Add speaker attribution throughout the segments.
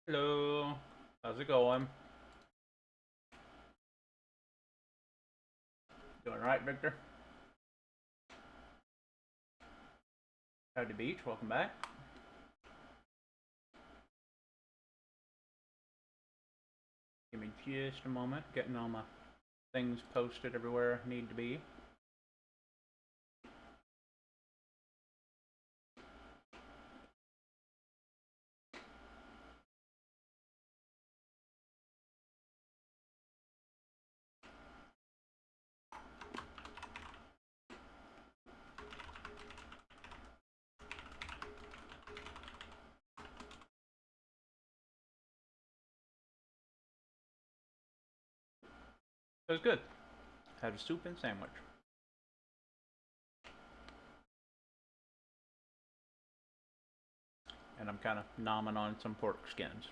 Speaker 1: Hello, how's it going? Doing right, Victor? Howdy Beach, welcome back. Give me just a moment, getting all my things posted everywhere I need to be. It was good. Had a soup and sandwich. And I'm kind of nomming on some pork skins.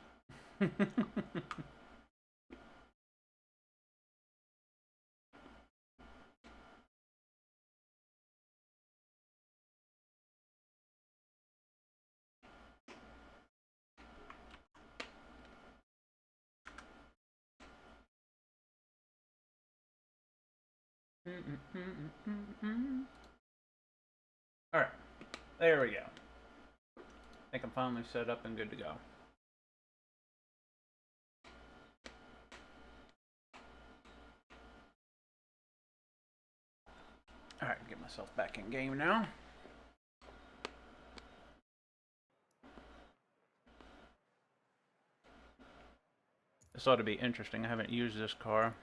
Speaker 1: Alright, there we go. I think I'm finally set up and good to go. Alright, get myself back in game now. This ought to be interesting. I haven't used this car.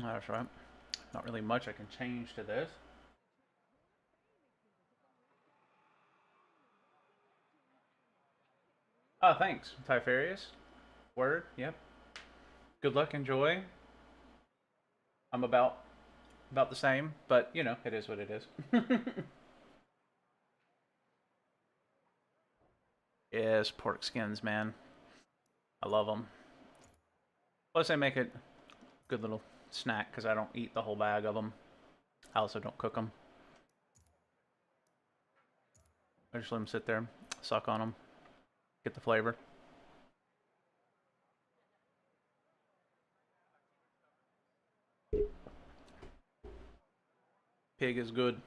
Speaker 1: That's right. Not really much I can change to this. Oh, thanks, Typharius. Word, yep. Good luck, enjoy. I'm about the same, but you know, it is what it is. Yes, pork skins, man. I love them. Plus, they make it a good little snack because I don't eat the whole bag of them. I also don't cook them. I just let them sit there, suck on them, get the flavor. Pig is good.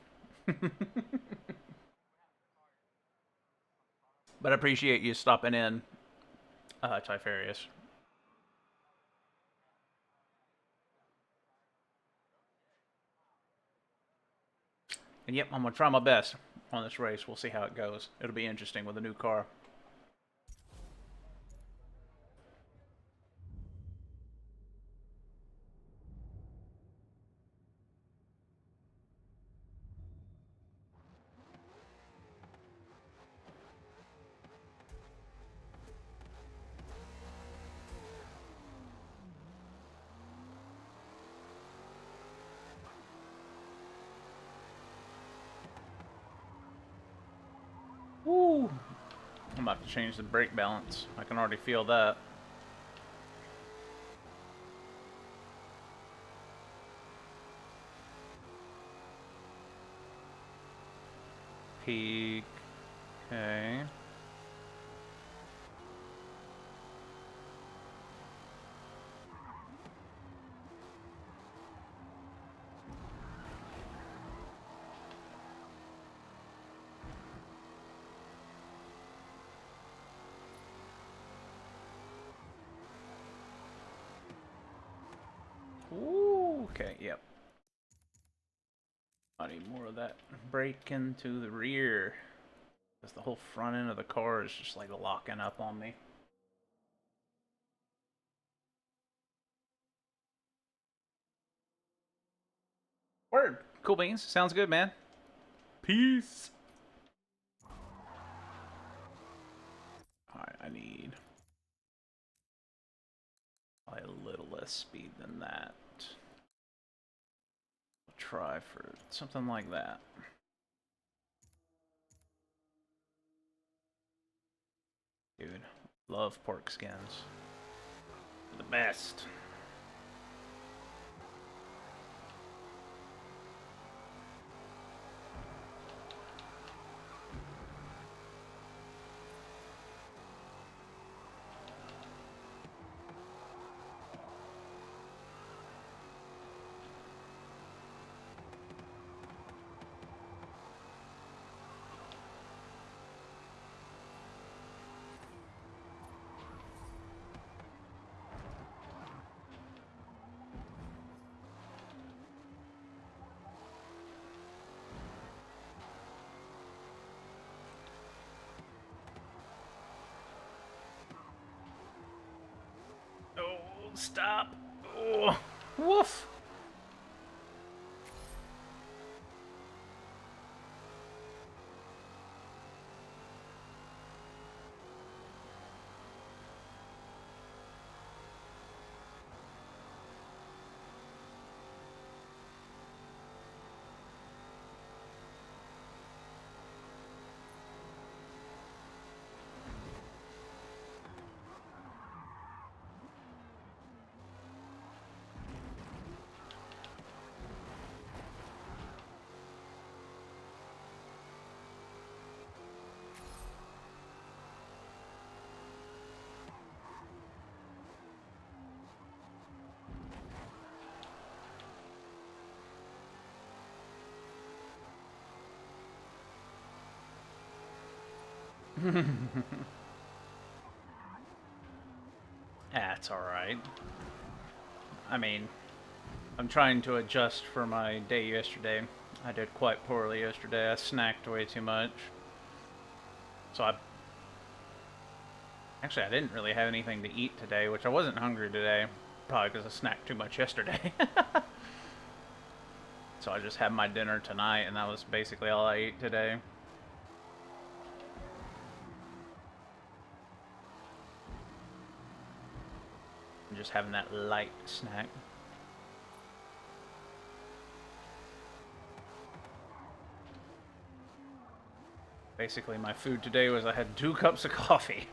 Speaker 1: But I appreciate you stopping in, Typharius. And yep, I'm going to try my best on this race. We'll see how it goes. It'll be interesting with a new car. Woo! I'm about to change the brake balance. I can already feel that. Peak. Okay. Ooh, okay, yep. I need more of that brake into the rear. Because the whole front end of the car is just like locking up on me. Word. Cool beans. Sounds good, man. Peace. Alright, I need probably a little less speed than that. I'll try for something like that. Dude, love pork skins. They're the best. Oh, stop. Oh, woof. That's alright. I mean, I'm trying to adjust for my day yesterday. I did quite poorly yesterday. I snacked way too much. So Actually, I didn't really have anything to eat today, which I wasn't hungry today. Probably because I snacked too much yesterday. So I just had my dinner tonight, and that was basically all I ate today. I'm just having that light snack. Basically, my food today was I had 2 cups of coffee.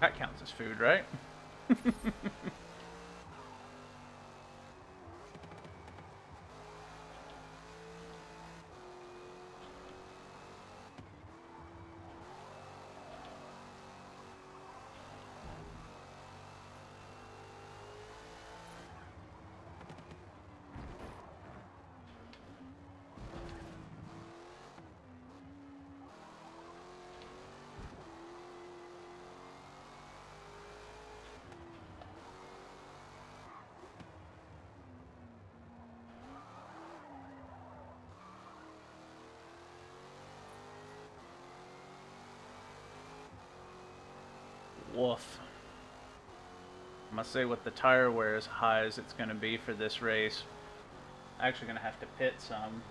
Speaker 1: That counts as food, right? Woof. I must say, with the tire wear as high as it's going to be for this race, I'm actually going to have to pit some.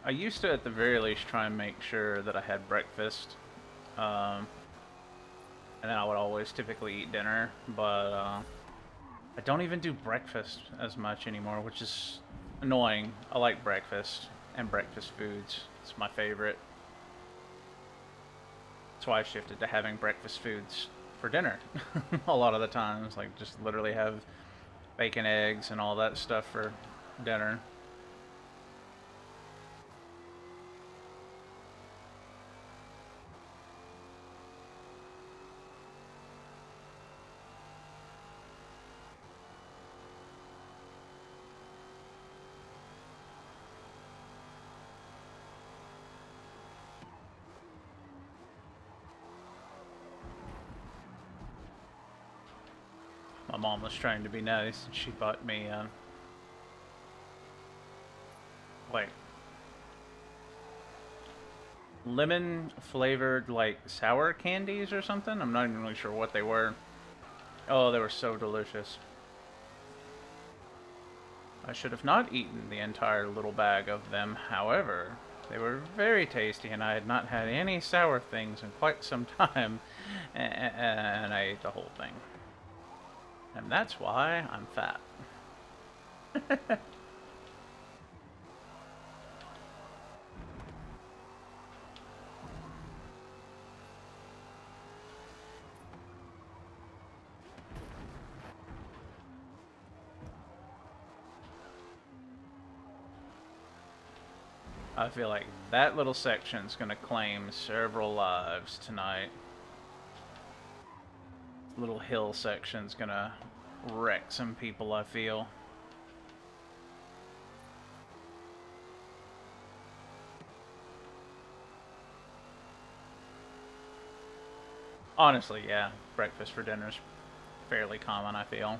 Speaker 1: I used to, at the very least, try and make sure that I had breakfast. And then I would always typically eat dinner, but I don't even do breakfast as much anymore, which is annoying. I like breakfast and breakfast foods. It's my favorite. That's why I shifted to having breakfast foods for dinner a lot of the times. Like, just literally have bacon, eggs, and all that stuff for dinner. My mom was trying to be nice, and she bought me, like, lemon flavored, like, sour candies or something. I'm not even really sure what they were. Oh, they were so delicious. I should have not eaten the entire little bag of them, however, they were very tasty, and I had not had any sour things in quite some time, and I ate the whole thing. And that's why I'm fat. I feel like that little section's gonna claim several lives tonight. Little hill section's gonna wreck some people, I feel. Honestly, yeah, breakfast for dinner's fairly common, I feel.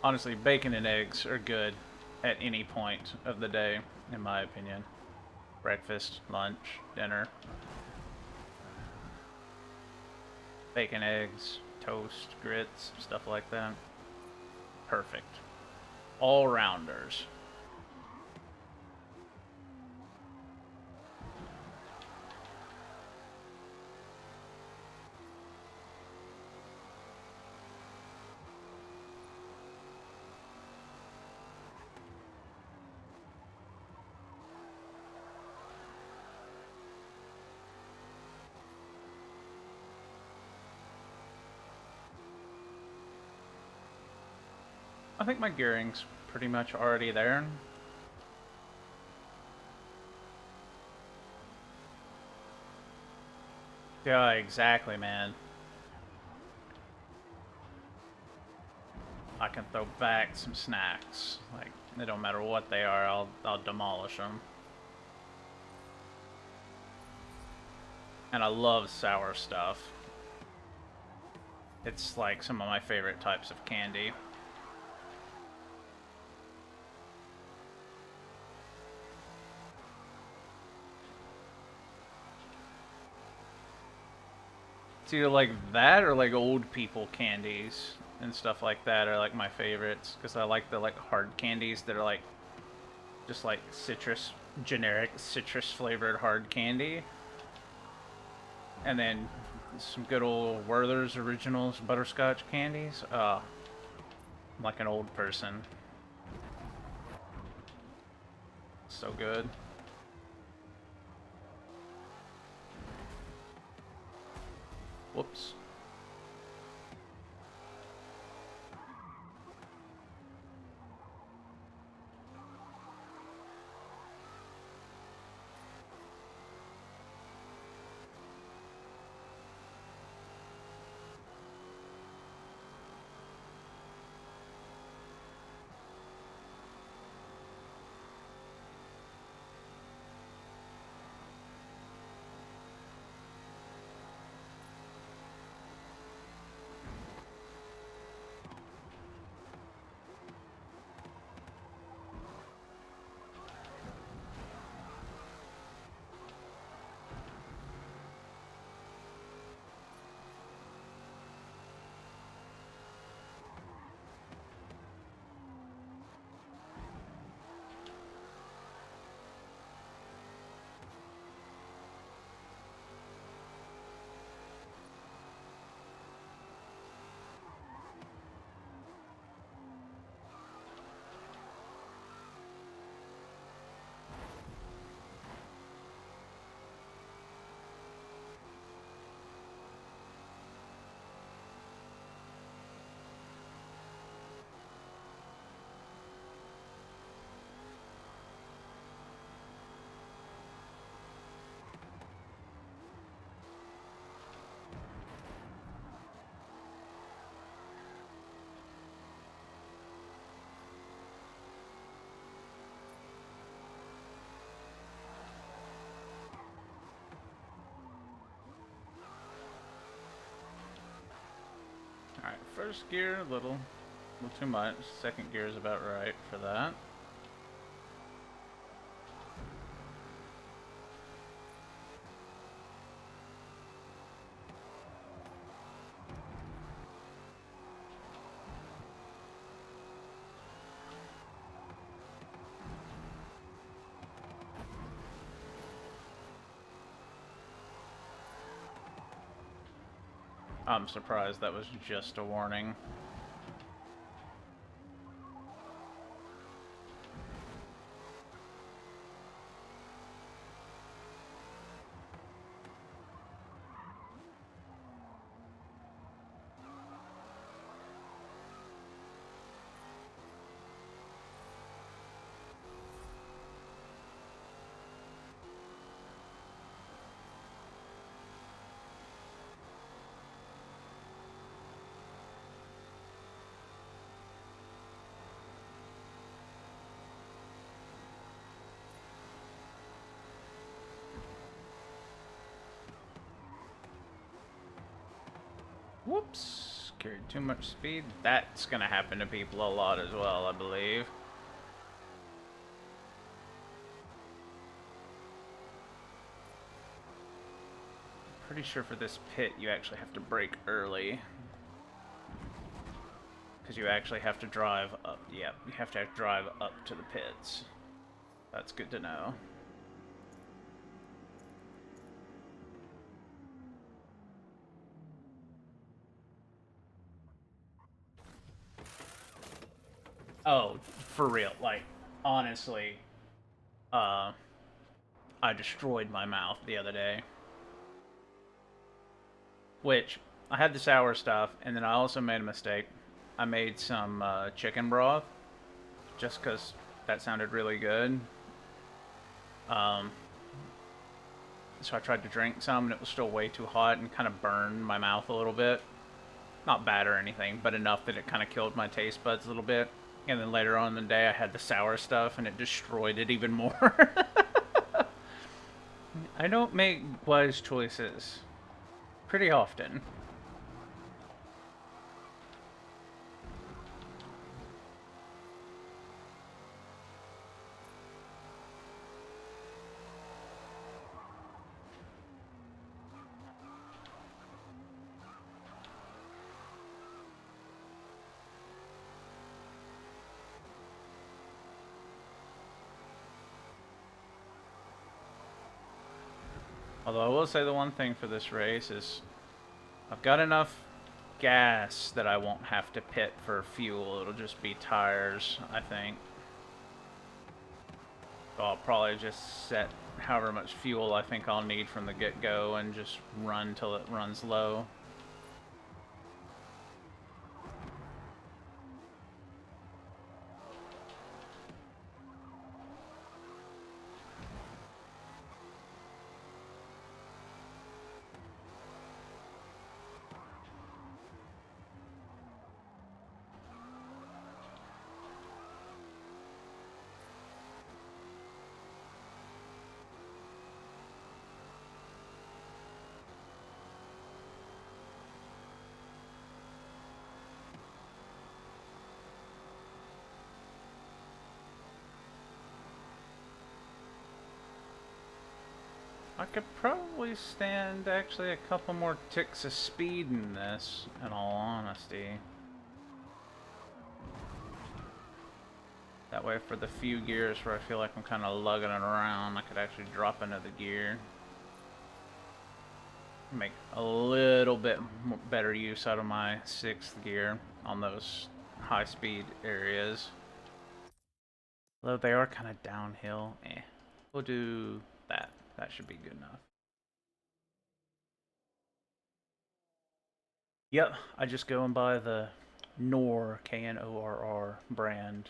Speaker 1: Honestly, bacon and eggs are good at any point of the day, in my opinion. Breakfast, lunch, dinner. Bacon, eggs, toast, grits, stuff like that. Perfect. All rounders. I think my gearing's pretty much already there. Yeah, exactly, man. I can throw back some snacks. Like, it don't matter what they are, I'll demolish them. And I love sour stuff. It's like some of my favorite types of candy. It's either like that or like old people candies and stuff like that are like my favorites, because I like the like hard candies that are like just like citrus, generic citrus flavored hard candy. And then some good old Werther's Originals butterscotch candies. I'm like an old person. So good. Whoops. first gear, a little too much. Second gear is about right for that. I'm surprised that was just a warning. Whoops, carried too much speed. That's gonna happen to people a lot as well, I believe. Pretty sure for this pit you actually have to brake early. Because you actually have to drive up. Yep, you have to drive up to the pits. That's good to know. Oh, for real. Like, honestly, I destroyed my mouth the other day. Which, I had the sour stuff, and then I also made a mistake. I made some chicken broth, just because that sounded really good. So I tried to drink some, and it was still way too hot and kind of burned my mouth a little bit. Not bad or anything, but enough that it kind of killed my taste buds a little bit. And then later on in the day, I had the sour stuff, and it destroyed it even more. I don't make wise choices pretty often. Although I will say the one thing for this race is I've got enough gas that I won't have to pit for fuel. It'll just be tires, I think. So I'll probably just set however much fuel I think I'll need from the get-go and just run till it runs low. I could probably stand actually a couple more ticks of speed in this, in all honesty. That way for the few gears where I feel like I'm kind of lugging it around, I could actually drop into the gear. Make a little bit better use out of my 6th gear on those high speed areas. Although they are kind of downhill, we'll do that. That should be good enough. Yep, I just go and buy the Knorr, Knorr brand,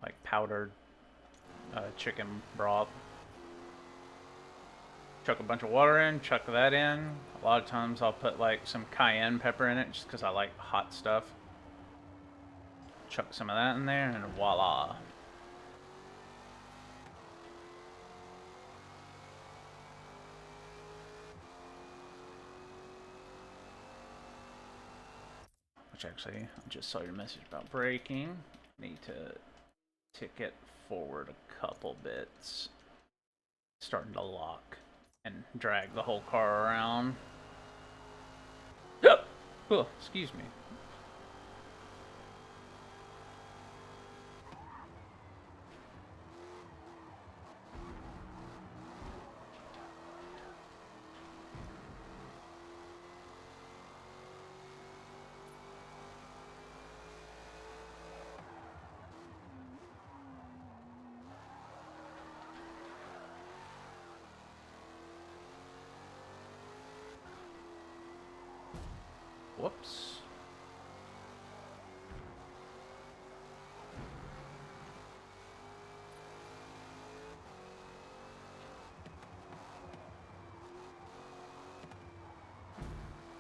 Speaker 1: like powdered chicken broth. Chuck a bunch of water in, chuck that in. A lot of times I'll put like some cayenne pepper in it just because I like hot stuff. Chuck some of that in there and voila. Which actually, I just saw your message about braking. Need to tick it forward a couple bits. Starting to lock and drag the whole car around. Yep. Oh, excuse me. Whoops.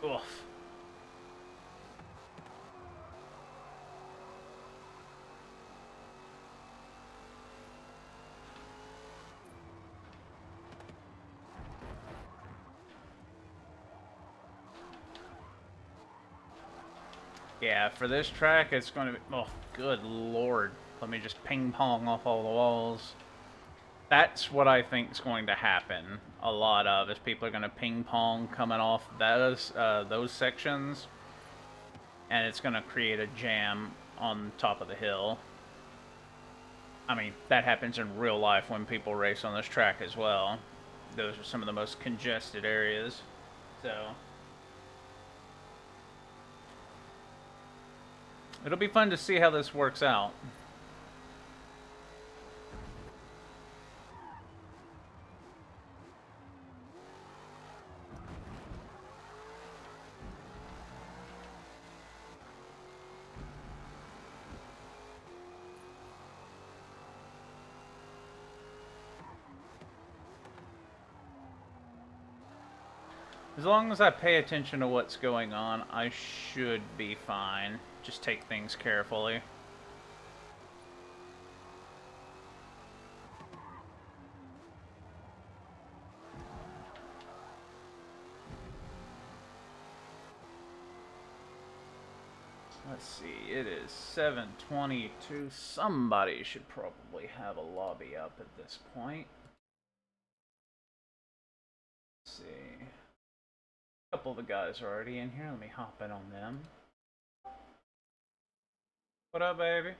Speaker 1: Oof. Yeah, for this track, it's going to be... Oh, good lord. Let me just ping pong off all the walls. That's what I think is going to happen a lot of, is people are going to ping pong coming off those sections. And it's going to create a jam on top of the hill. I mean, that happens in real life when people race on this track as well. Those are some of the most congested areas. So... it'll be fun to see how this works out. As long as I pay attention to what's going on, I should be fine. Just take things carefully. Let's see, it is 7:22. Somebody should probably have a lobby up at this point. Let's see. A couple of the guys are already in here. Let me hop in on them. What up, baby?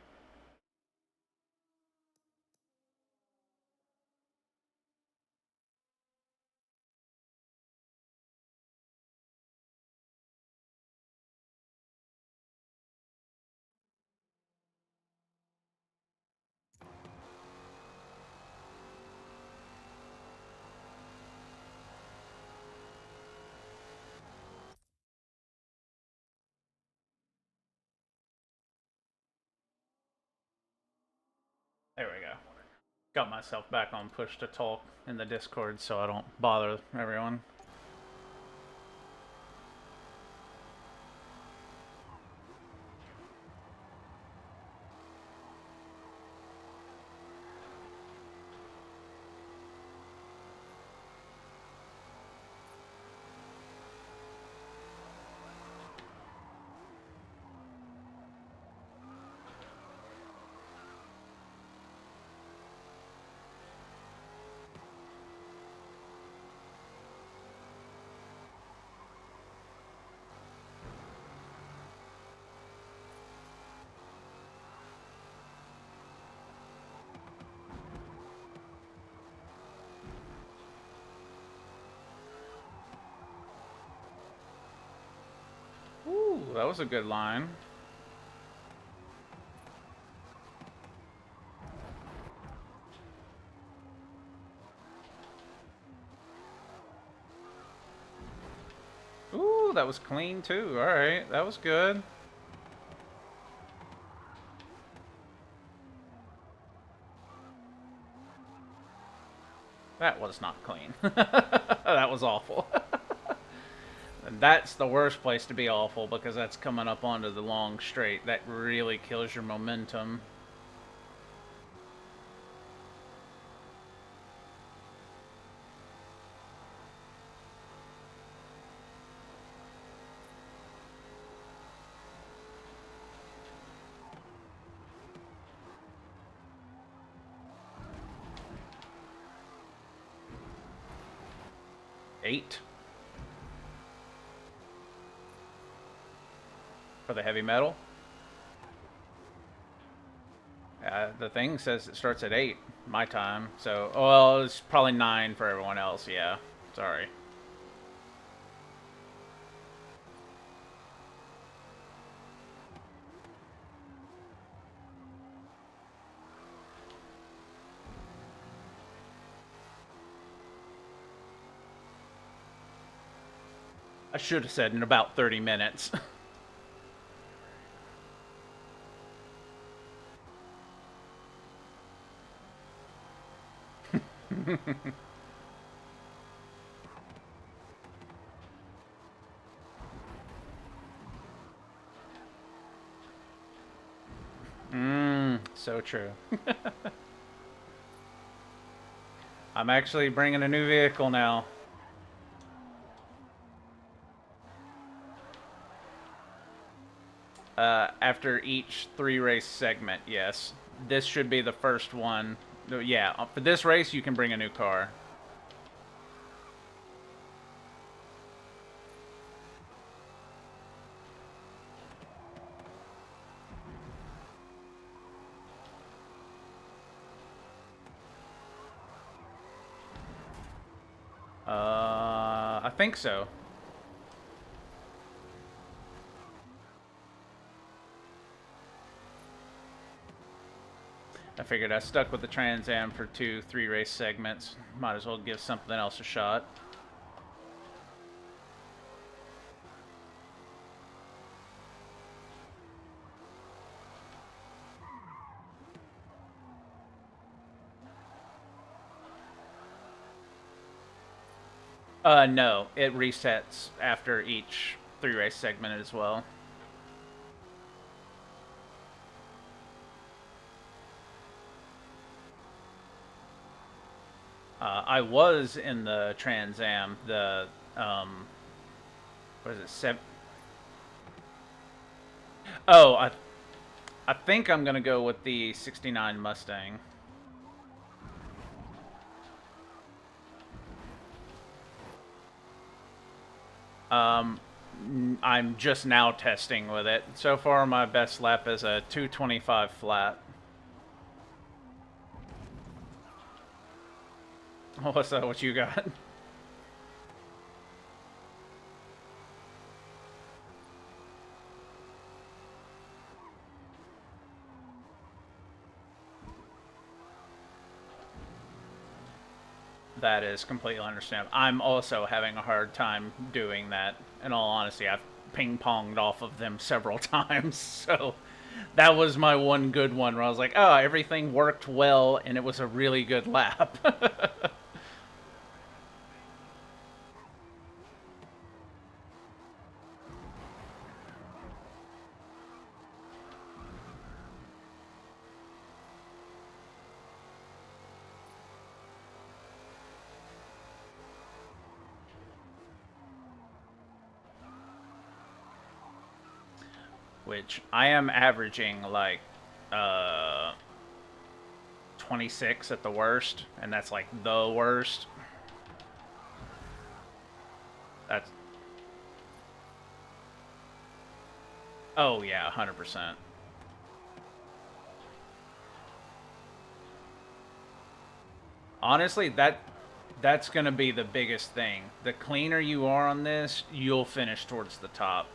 Speaker 1: There we go. Got myself back on push to talk in the Discord so I don't bother everyone. Ooh, that was a good line. Ooh, that was clean too. Alright, that was good. That was not clean. That was awful. And that's the worst place to be awful, because that's coming up onto the long straight. That really kills your momentum. 8 for the heavy metal. The thing says it starts at 8 my time. So, well, it's probably 9 for everyone else. Yeah, sorry. I should have said in about 30 minutes. So true. I'm actually bringing a new vehicle now. After each 3-race segment, yes. This should be the first one. Yeah, for this race, you can bring a new car. I think so. I figured I stuck with the Trans Am for 2 3-race segments. Might as well give something else a shot. No, it resets after each 3-race segment as well. I was in the Trans Am, the what is it? Oh, I think I'm gonna go with the '69 Mustang. I'm just now testing with it. So far, my best lap is a 225 flat. What's that? What you got? That is completely understandable. I'm also having a hard time doing that. In all honesty, I've ping-ponged off of them several times, so that was my one good one where I was like, oh, everything worked well, and it was a really good lap. Which I am averaging like 26 at the worst, and that's like the worst. That's oh yeah, 100%. Honestly, that's gonna be the biggest thing. The cleaner you are on this, you'll finish towards the top.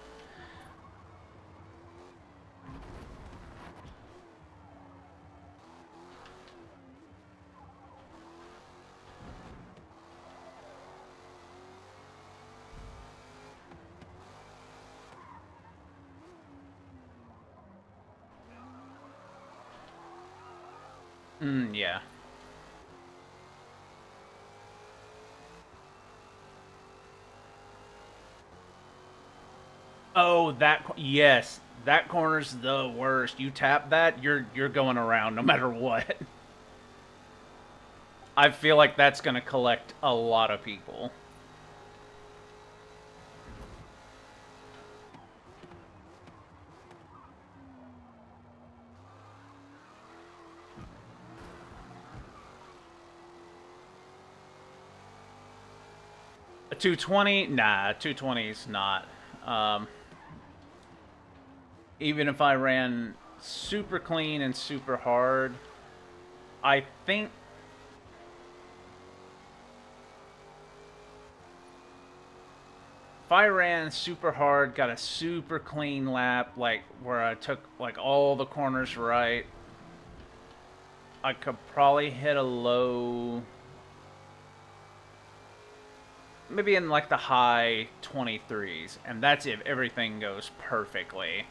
Speaker 1: Yeah. Oh, yes, that corner's the worst. You tap that, you're going around no matter what. I feel like that's gonna collect a lot of people. A 220? Nah, 220's not. Um, Even if I ran super clean and super hard, I think if I ran super hard, got a super clean lap, like where I took like all the corners right, I could probably hit a low, maybe in like the high 23s, and that's if everything goes perfectly.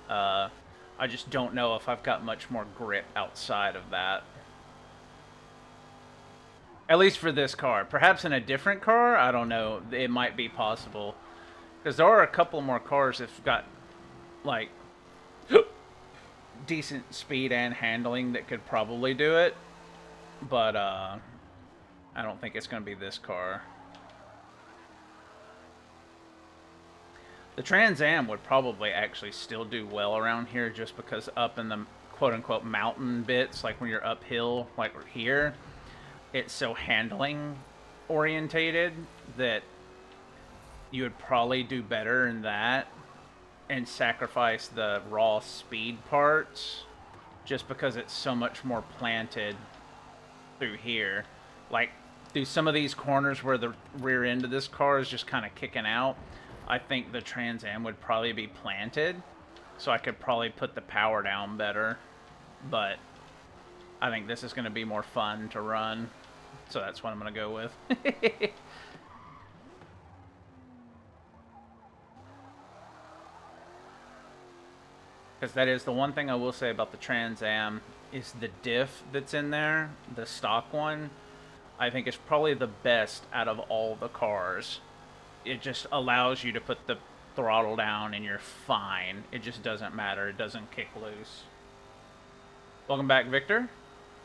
Speaker 1: Uh, I just don't know if I've got much more grip outside of that. At least for this car. Perhaps in a different car, I don't know. It might be possible. Because there are a couple more cars that've got, like, decent speed and handling that could probably do it. But, I don't think it's going to be this car. The Trans Am would probably actually still do well around here just because up in the quote-unquote mountain bits, like when you're uphill, like we're here, it's so handling orientated that you would probably do better in that and sacrifice the raw speed parts just because it's so much more planted through here. Like, through some of these corners where the rear end of this car is just kind of kicking out, I think the Trans Am would probably be planted, so I could probably put the power down better. But I think this is going to be more fun to run, so that's what I'm going to go with. Because that is the one thing I will say about the Trans Am is the diff that's in there, the stock one. I think it's probably the best out of all the cars. It just allows you to put the throttle down and you're fine. It just doesn't matter. It doesn't kick loose. Welcome back, Victor.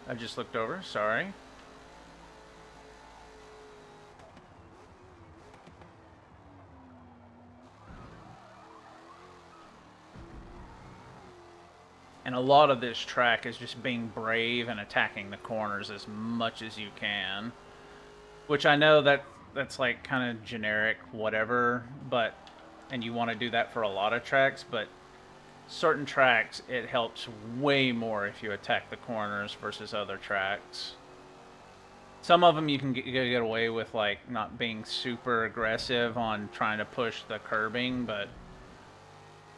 Speaker 1: I just looked over. Sorry. And a lot of this track is just being brave and attacking the corners as much as you can. Which I know that's like kind of generic, whatever, but, and you want to do that for a lot of tracks, but certain tracks, it helps way more if you attack the corners versus other tracks. Some of them you can get away with, like, not being super aggressive on trying to push the curbing, but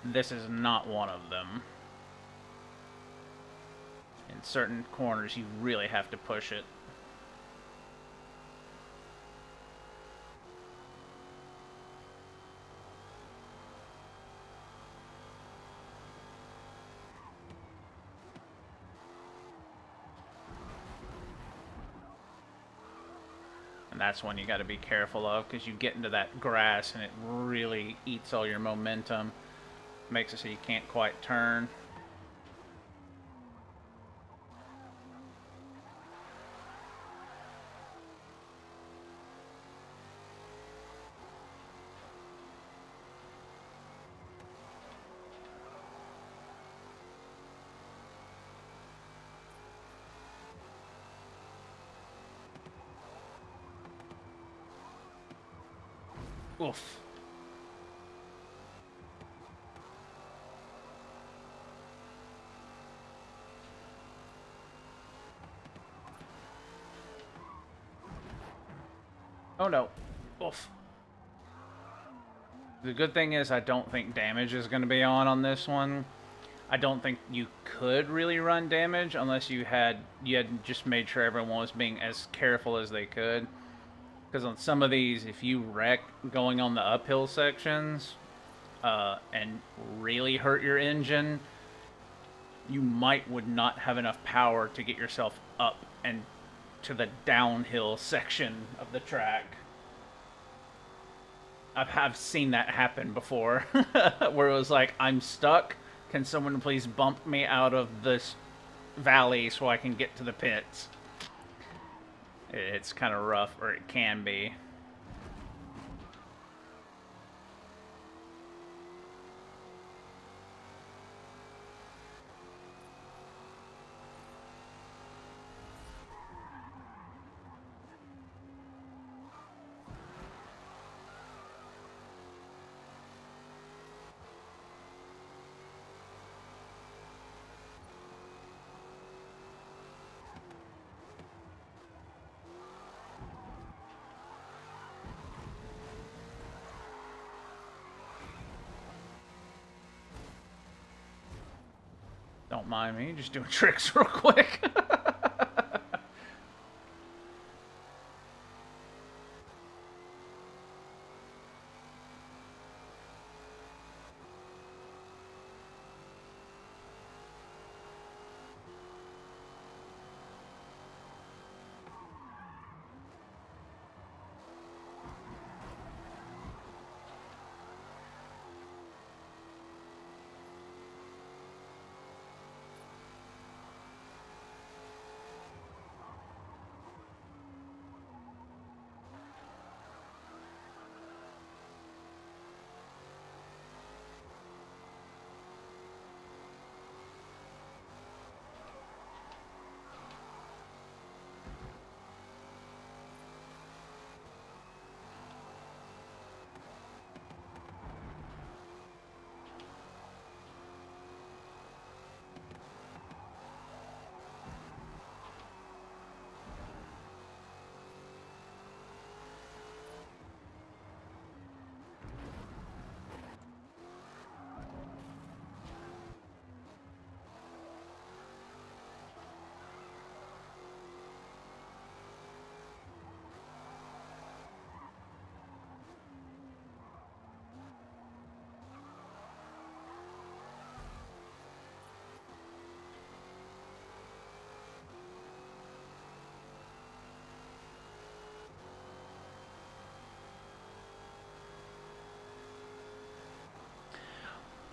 Speaker 1: this is not one of them. In certain corners, you really have to push it. And that's one you got to be careful of, because you get into that grass and it really eats all your momentum. Makes it so you can't quite turn. Oof. Oh no. Oof. The good thing is I don't think damage is going to be on this one. I don't think you could really run damage unless you had just made sure everyone was being as careful as they could. Because on some of these, if you wreck going on the uphill sections and really hurt your engine, you would not have enough power to get yourself up and to the downhill section of the track. I've seen that happen before, where it was like, I'm stuck. Can someone please bump me out of this valley so I can get to the pits? It's kind of rough, or it can be. Don't mind me, just doing tricks real quick.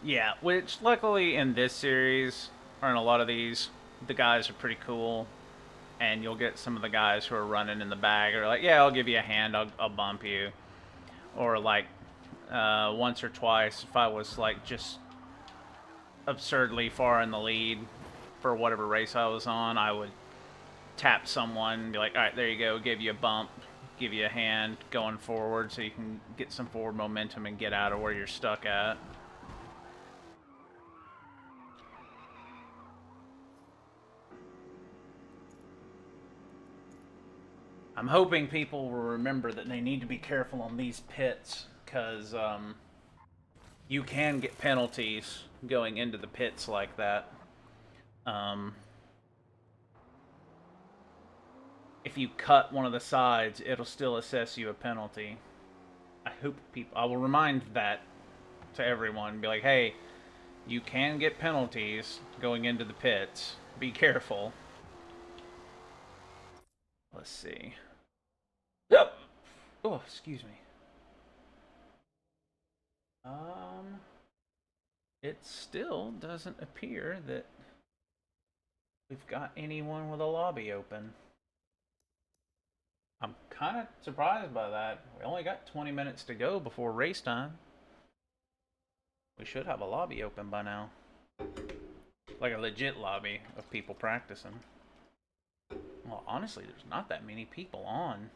Speaker 1: Yeah, which luckily in this series, or in a lot of these, the guys are pretty cool. And you'll get some of the guys who are running in the back are like, yeah, I'll give you a hand, I'll bump you. Or like once or twice, if I was like just absurdly far in the lead for whatever race I was on, I would tap someone and be like, all right, there you go, give you a bump, give you a hand going forward so you can get some forward momentum and get out of where you're stuck at. I'm hoping people will remember that they need to be careful on these pits because you can get penalties going into the pits like that. Um, if you cut one of the sides, it'll still assess you a penalty. I hope people. I will remind that to everyone. Be like, hey, you can get penalties going into the pits. Be careful. Let's see. Yep. Oh, excuse me. Um, it still doesn't appear that we've got anyone with a lobby open. I'm kind of surprised by that. We only got 20 minutes to go before race time. We should have a lobby open by now. Like a legit lobby of people practicing. Well, honestly, there's not that many people on.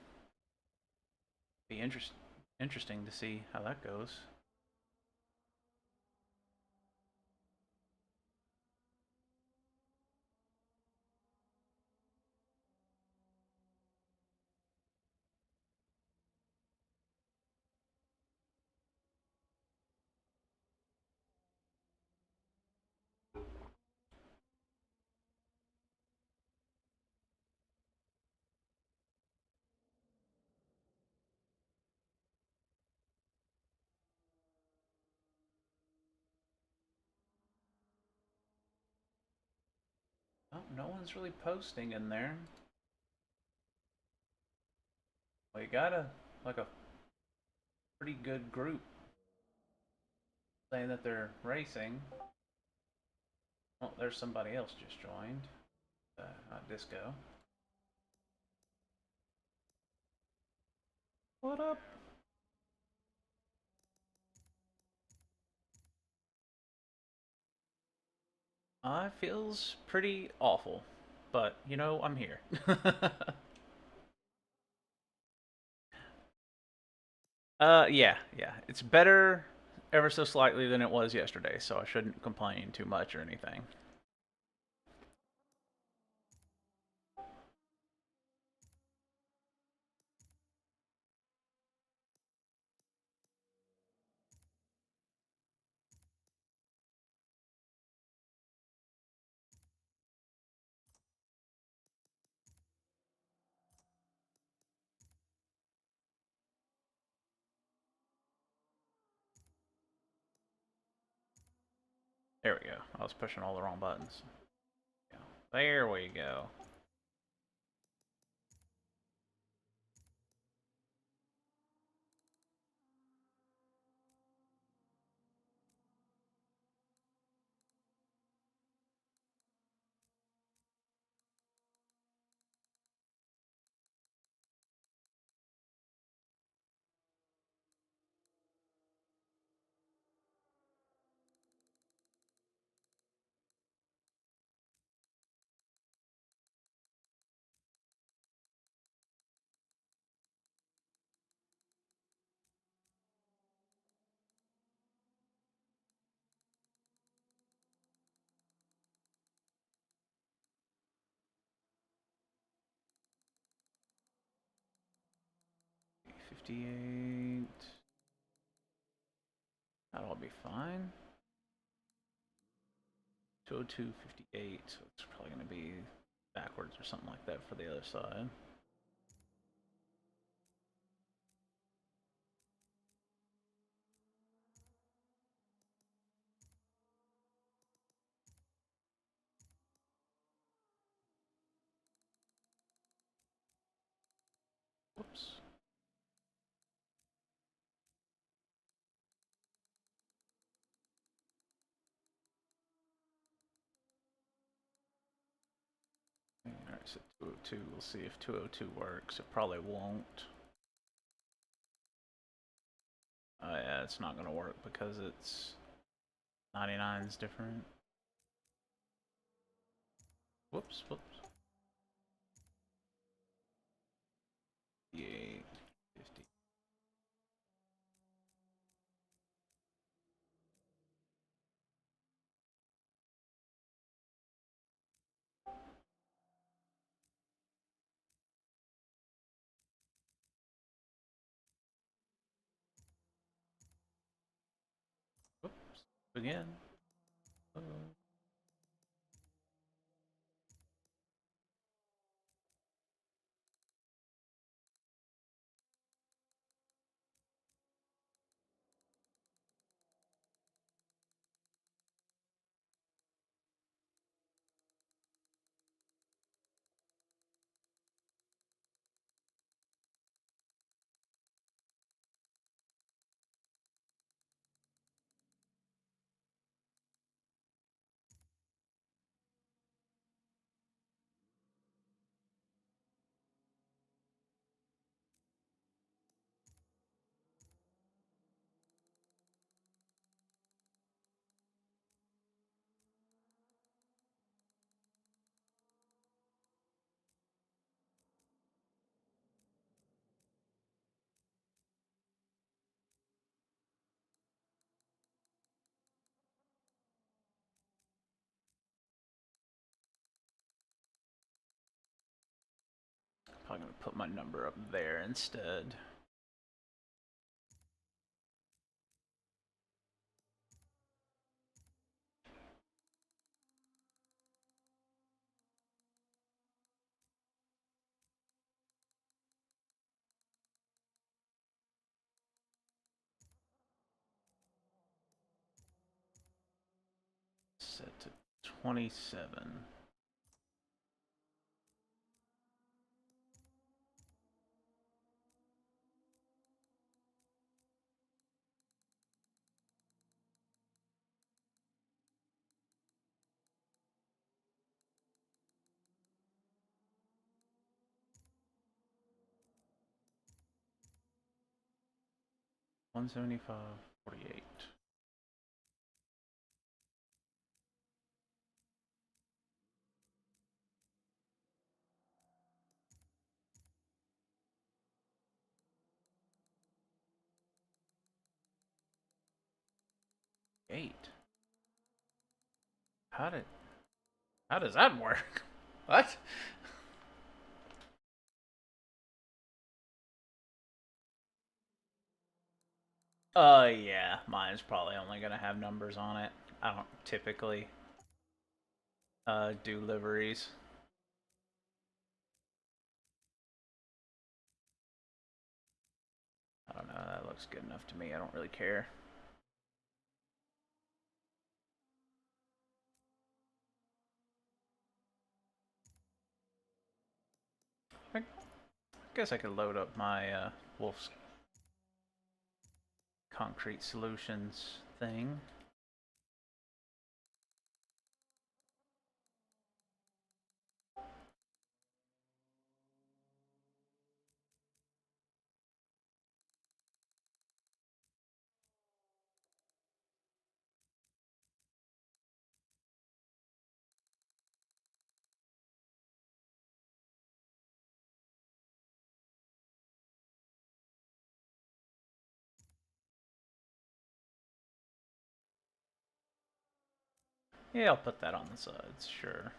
Speaker 1: Be interesting to see how that goes. Oh, no one's really posting in there. We got a pretty good group saying that they're racing. Oh, there's somebody else just joined. Not Disco. What up? Feels pretty awful, but you know I'm here. Yeah, it's better ever so slightly than it was yesterday, so I shouldn't complain too much or anything. There we go. I was pushing all the wrong buttons. Yeah. There we go. $58. That'll be fine. 202.58, so it's probably going to be backwards or something like that for the other side. Whoops. Alright, so 202. We'll see if 202 works. It probably won't. Oh yeah, it's not going to work because it's 99 is different. Whoops, whoops. 58, 50. Whoops, again. Uh, Probably going to put my number up there instead. Set to 27. $175.48. Eight. How does that work? What? Yeah, mine's probably only gonna have numbers on it. I don't typically do liveries. I don't know, that looks good enough to me. I don't really care. guess I could load up my Wolf's Concrete Solutions thing. Yeah, I'll put that on the sides, sure.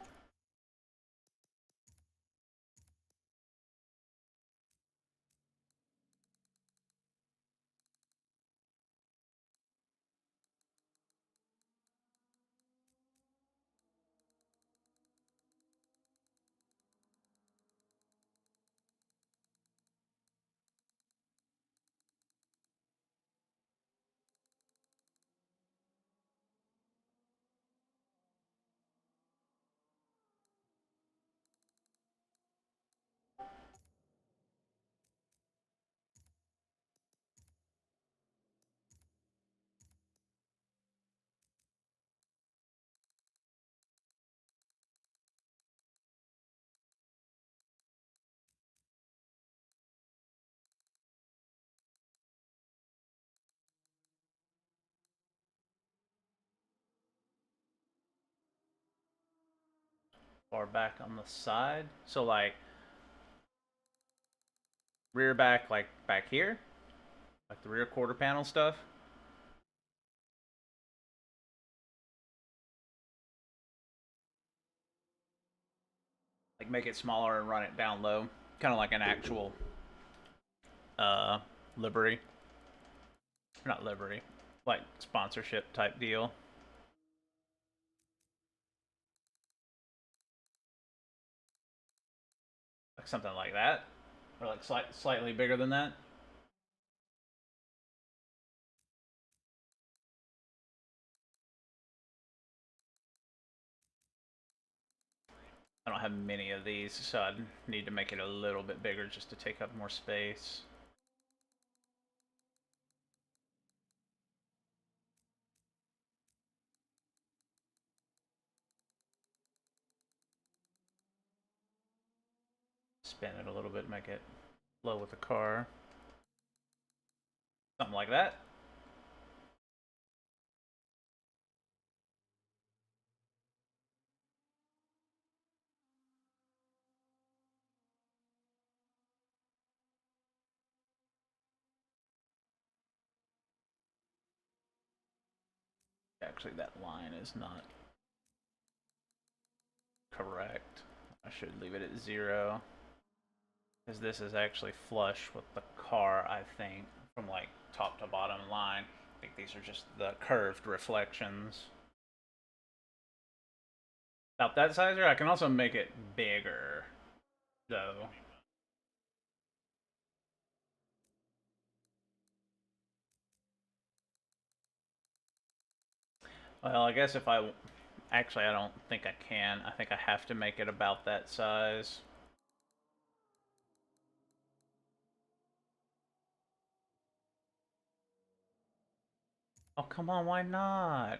Speaker 1: Far back on the side. So like rear back, like back here, like the rear quarter panel stuff. Like make it smaller and run it down low, kind of like an actual uh livery, not livery, like sponsorship type deal. Like something like that, or like slightly bigger than that. I don't have many of these, so I'd need to make it a little bit bigger just to take up more space. Spin it a little bit, make it low with the car. Something like that. Actually, that line is not correct. I should leave it at 0. Because this is actually flush with the car, I think, from like top to bottom line. I think these are just the curved reflections. About that size, or I can also make it bigger, though. Well, I guess if I actually, I don't think I can. I think I have to make it about that size. Oh, come on, why not?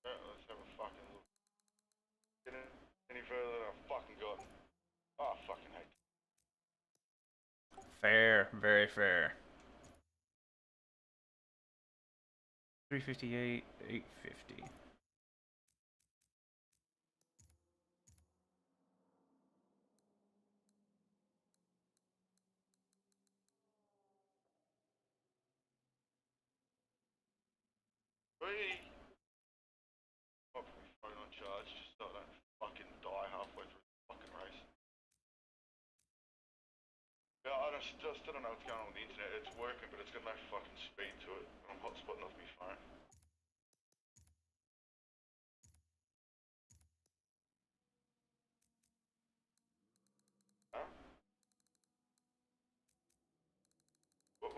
Speaker 2: Let's have a fucking look. Get any further than I fucking got. Oh, fucking hate.
Speaker 1: Fair, very fair. 358, 850.
Speaker 2: Three. I'll put my phone on charge just so I don't fucking die halfway through the fucking race. Yeah, I just still don't know what's going on with the internet. It's working, but it's got no fucking speed to it. I'm hotspotting off my phone. Huh?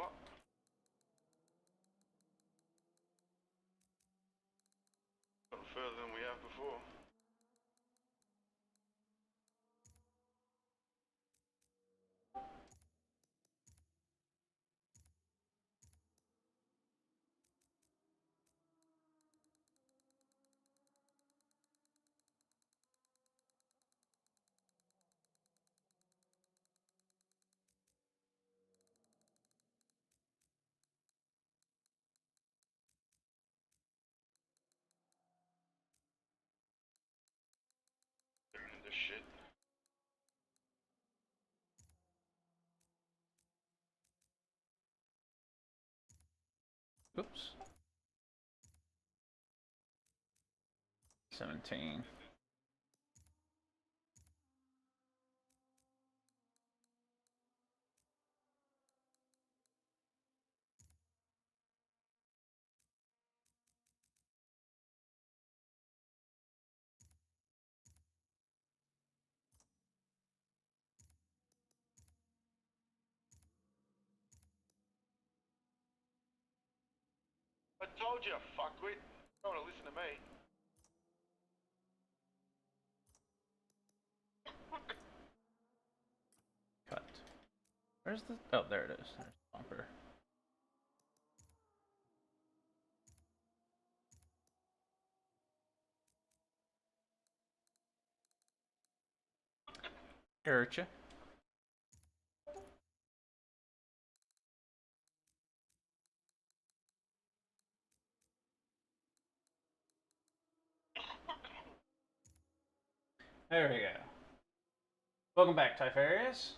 Speaker 2: what? Got further than we have before. This shit.
Speaker 1: Oops. 17.
Speaker 2: I told you, fuckwit. You don't want to listen to me.
Speaker 1: Cut. Where's the... Oh, there it is. There's the bumper. Gotcha. There we go. Welcome back, Typharius.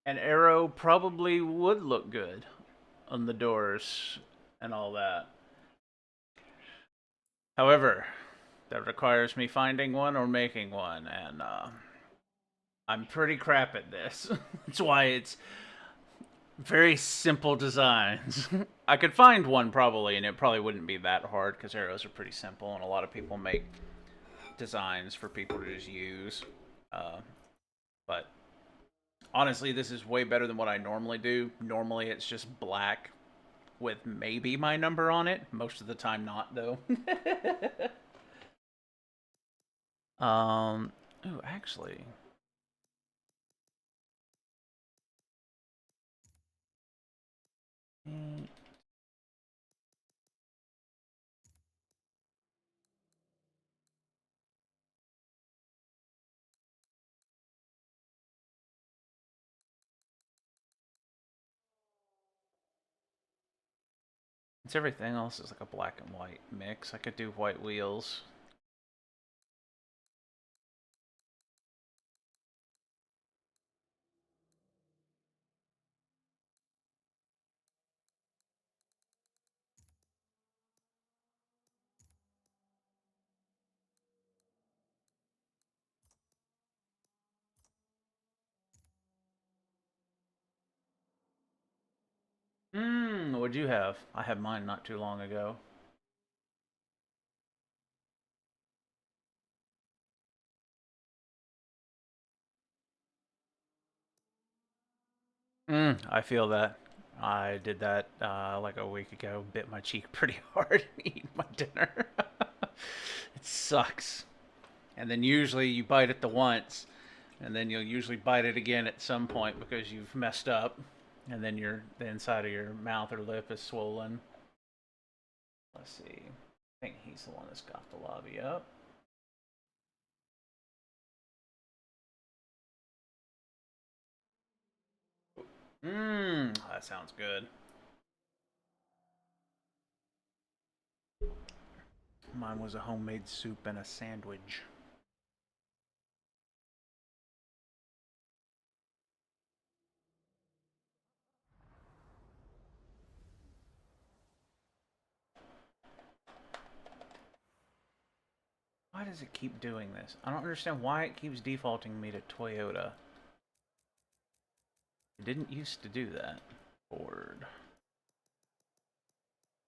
Speaker 1: An arrow probably would look good on the doors and all that. However, that requires me finding one or making one, and I'm pretty crap at this. That's why it's very simple designs. I could find one probably, and it probably wouldn't be that hard because arrows are pretty simple, and a lot of people make designs for people to just use. But honestly, this is way better than what I normally do. Normally, it's just black with maybe my number on it. Most of the time, not though. Ooh, actually. It's everything else is like a black and white mix. I could do white wheels. What'd you have? I had mine not too long ago. I feel that. I did that like a week ago. Bit my cheek pretty hard eating my dinner. It sucks. And then usually you bite it the once, and then you'll usually bite it again at some point because you've messed up, and then the inside of your mouth or lip is swollen. Let's see. I think he's the one that's got the lobby up. That sounds good. Mine was a homemade soup and a sandwich. Why does it keep doing this? I don't understand why it keeps defaulting me to Toyota. It didn't used to do that. Ford.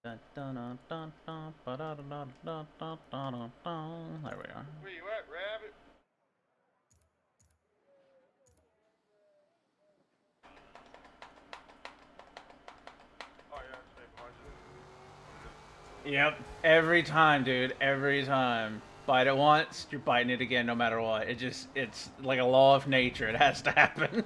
Speaker 1: There we are.
Speaker 2: Where you at, Rabbit?
Speaker 1: Yep. Every time, dude. Every time. Bite it once, you're biting it again no matter what. It's like a law of nature. It has to happen.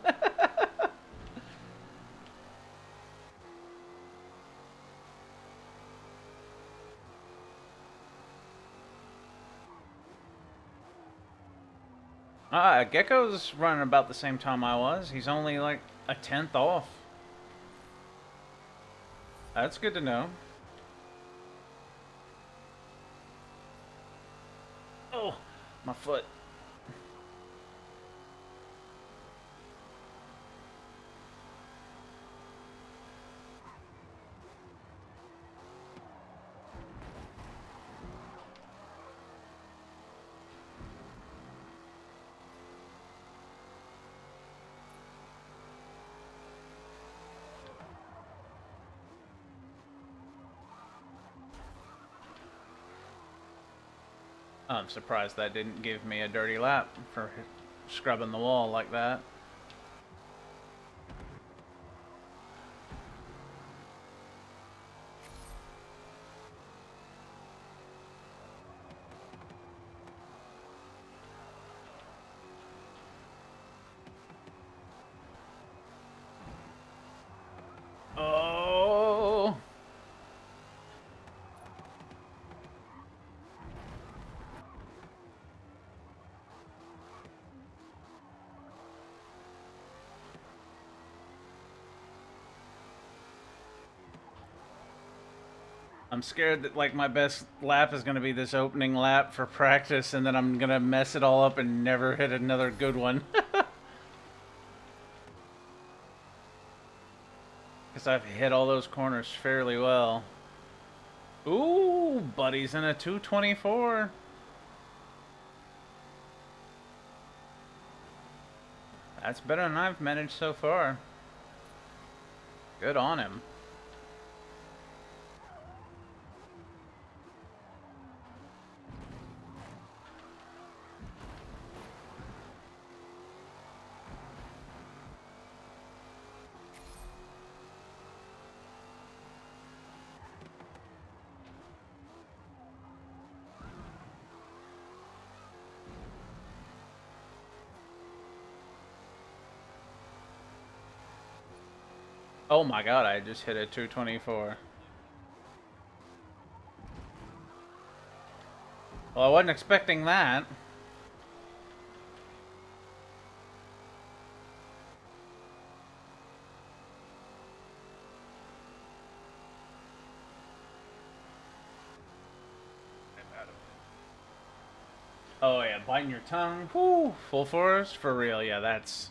Speaker 1: Gecko's running about the same time I was. He's only like a tenth off. That's good to know. Oh, my foot. I'm surprised that didn't give me a dirty lap for scrubbing the wall like that. Oh! I'm scared that like my best lap is going to be this opening lap for practice and then I'm going to mess it all up and never hit another good one. Because I've hit all those corners fairly well. Ooh, buddy's in a 224. That's better than I've managed so far. Good on him. Oh my god, I just hit a 224. Well, I wasn't expecting that. Oh yeah, biting your tongue. Whoo, full force for real. Yeah, that's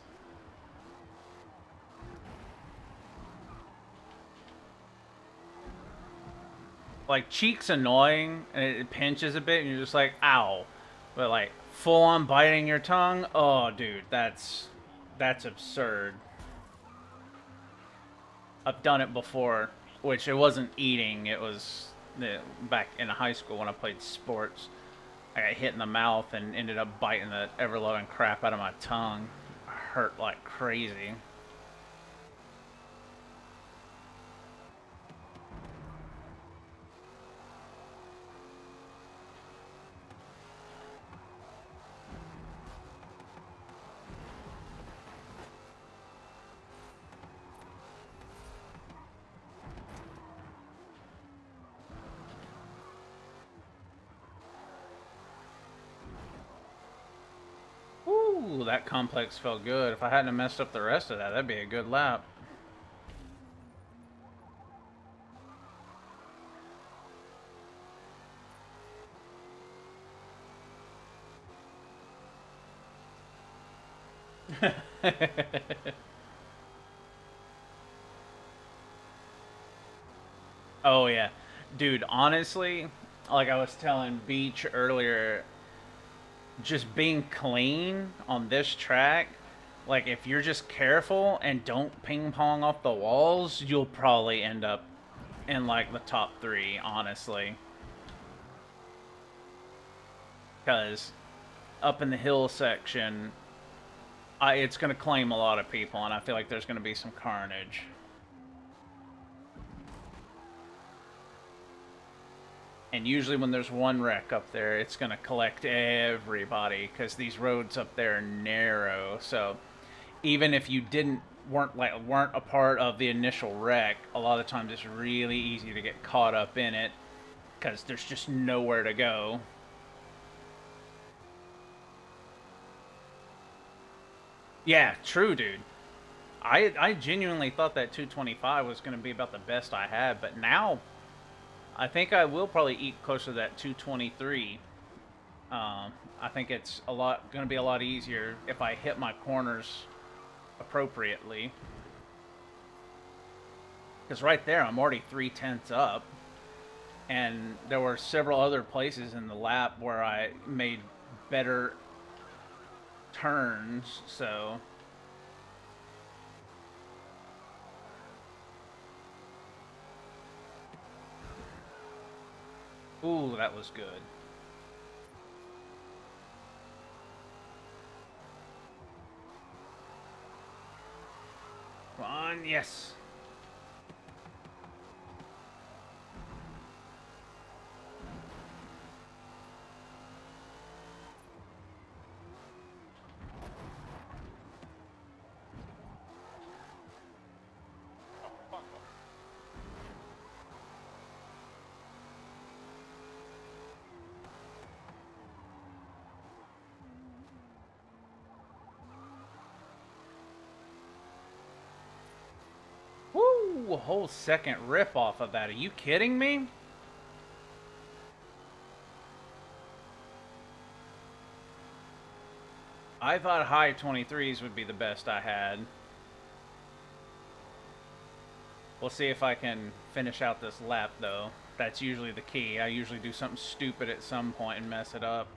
Speaker 1: like cheeks annoying and it pinches a bit and you're just like, ow. But like full on biting your tongue, oh dude, that's absurd. I've done it before, which it wasn't eating, it was back in high school when I played sports. I got hit in the mouth and ended up biting the ever loving crap out of my tongue. Hurt like crazy. Ooh, that complex felt good. If I hadn't messed up the rest of that, that'd be a good lap. Oh yeah. Dude, honestly, like I was telling Beach earlier, just being clean on this track, like if you're just careful and don't ping pong off the walls, you'll probably end up in like the top 3, honestly. Cuz up in the hill section, it's going to claim a lot of people and I feel like there's going to be some carnage. And usually when there's one wreck up there, it's going to collect everybody because these roads up there are narrow. So even if you didn't weren't a part of the initial wreck, a lot of times it's really easy to get caught up in it because there's just nowhere to go. Yeah, true, dude. I genuinely thought that 225 was going to be about the best I had, but now I think I will probably eat closer to that 223. I think it's a lot going to be a lot easier if I hit my corners appropriately. Because right there, I'm already 3/10 up, and there were several other places in the lap where I made better turns. So, ooh, that was good. Come on, yes.
Speaker 2: Oh, fuck off.
Speaker 1: Woo! A whole second rip off of that. Are you kidding me? I thought high 23s would be the best I had. We'll see if I can finish out this lap, though. That's usually the key. I usually do something stupid at some point and mess it up.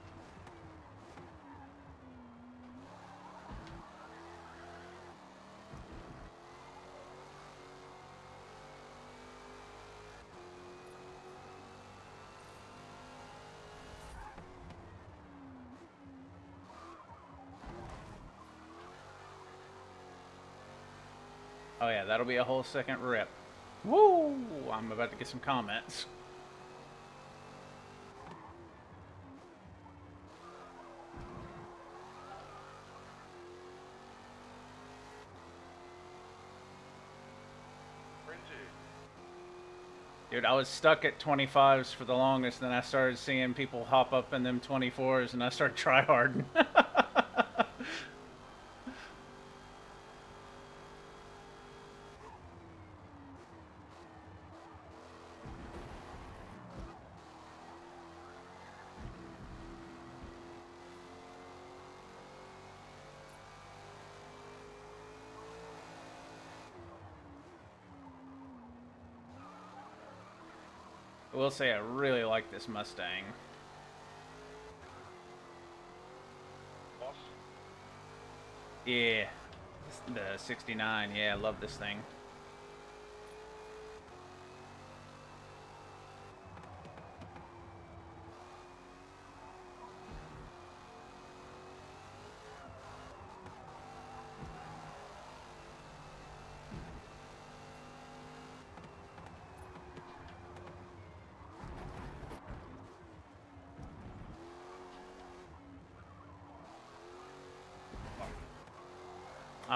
Speaker 1: Oh yeah, that'll be a whole second rip. Woo! I'm about to get some comments.
Speaker 2: Cringy.
Speaker 1: Dude, I was stuck at 25s for the longest, then I started seeing people hop up in them 24s, and I started tryharding. I will say I really like this Mustang.
Speaker 2: Boss.
Speaker 1: Yeah, the 69. Yeah, I love this thing.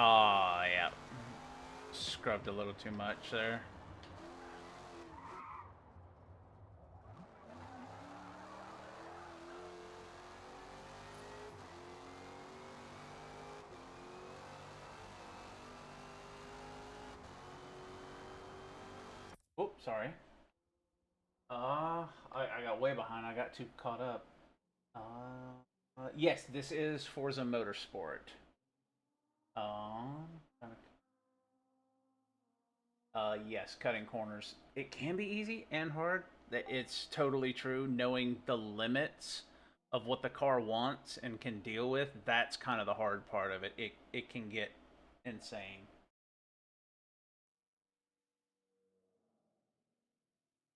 Speaker 1: Oh, yeah. Scrubbed a little too much there. Oops, sorry. I got way behind. I got too caught up. Yes, this is Forza Motorsport. Um, yes, cutting corners. It can be easy and hard. That it's totally true. Knowing the limits of what the car wants and can deal with, that's kind of the hard part of it. It can get insane.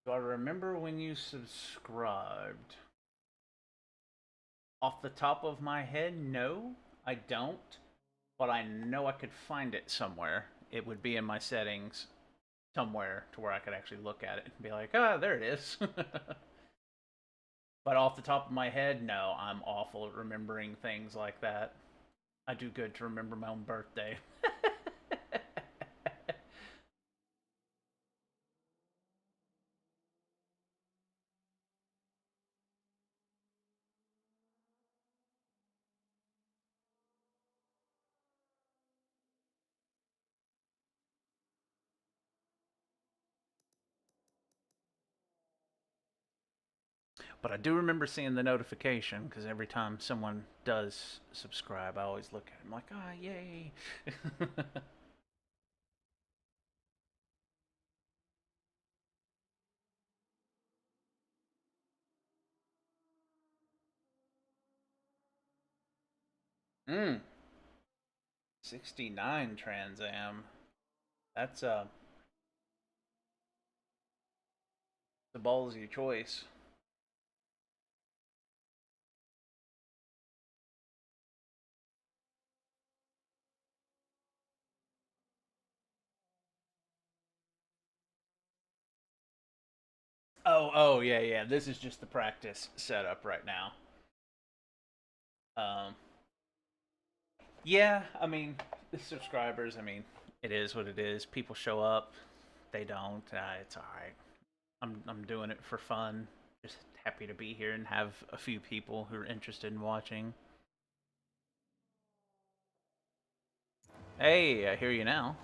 Speaker 1: Do I remember when you subscribed? Off the top of my head, no, I don't. But I know I could find it somewhere. It would be in my settings somewhere to where I could actually look at it and be like, ah, there it is. But off the top of my head, no, I'm awful at remembering things like that. I do good to remember my own birthday. But I do remember seeing the notification because every time someone does subscribe, I always look at it. I'm like, ah, yay. mm, 69 Trans Am. That's the ballsy choice. Oh, yeah, yeah. This is just the practice setup right now. Um, yeah, I mean, the subscribers, I mean, it is what it is. People show up, they don't. It's all right. I'm doing it for fun. Just happy to be here and have a few people who are interested in watching. Hey, I hear you now.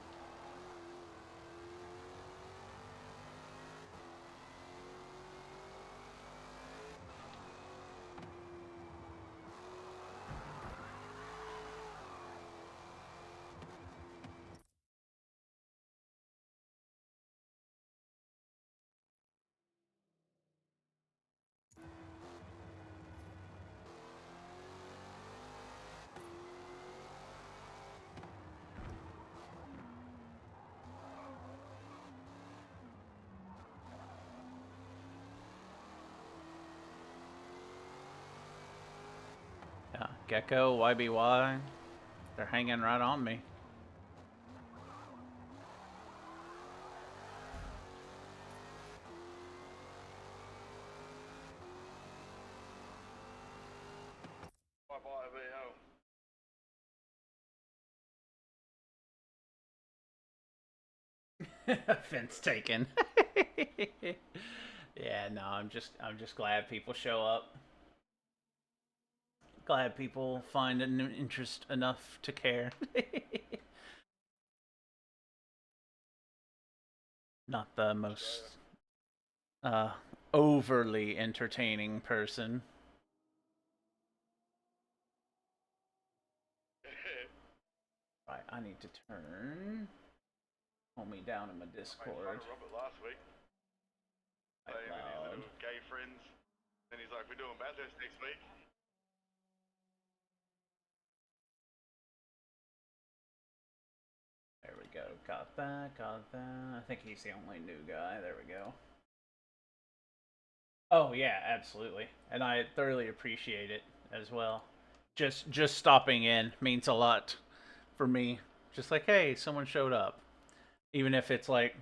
Speaker 1: Yeah, Gecko, YBY, they're hanging right on me.
Speaker 2: Bye bye, VO.
Speaker 1: Offense taken. Yeah, no, I'm just glad people show up. Glad people find an interest enough to care. Not the most uh, overly entertaining person. Right, I need to turn homie down in my
Speaker 2: I made fun
Speaker 1: Discord.
Speaker 2: of Robert last week.
Speaker 1: Out
Speaker 2: Him and his
Speaker 1: loud.
Speaker 2: little gay friends. And he's like, we're doing Bathurst next week.
Speaker 1: There we go. Got that. Got that. I think he's the only new guy. There we go. Oh yeah, absolutely, and I thoroughly appreciate it as well. Just stopping in means a lot for me. Just like, hey, someone showed up, even if it's like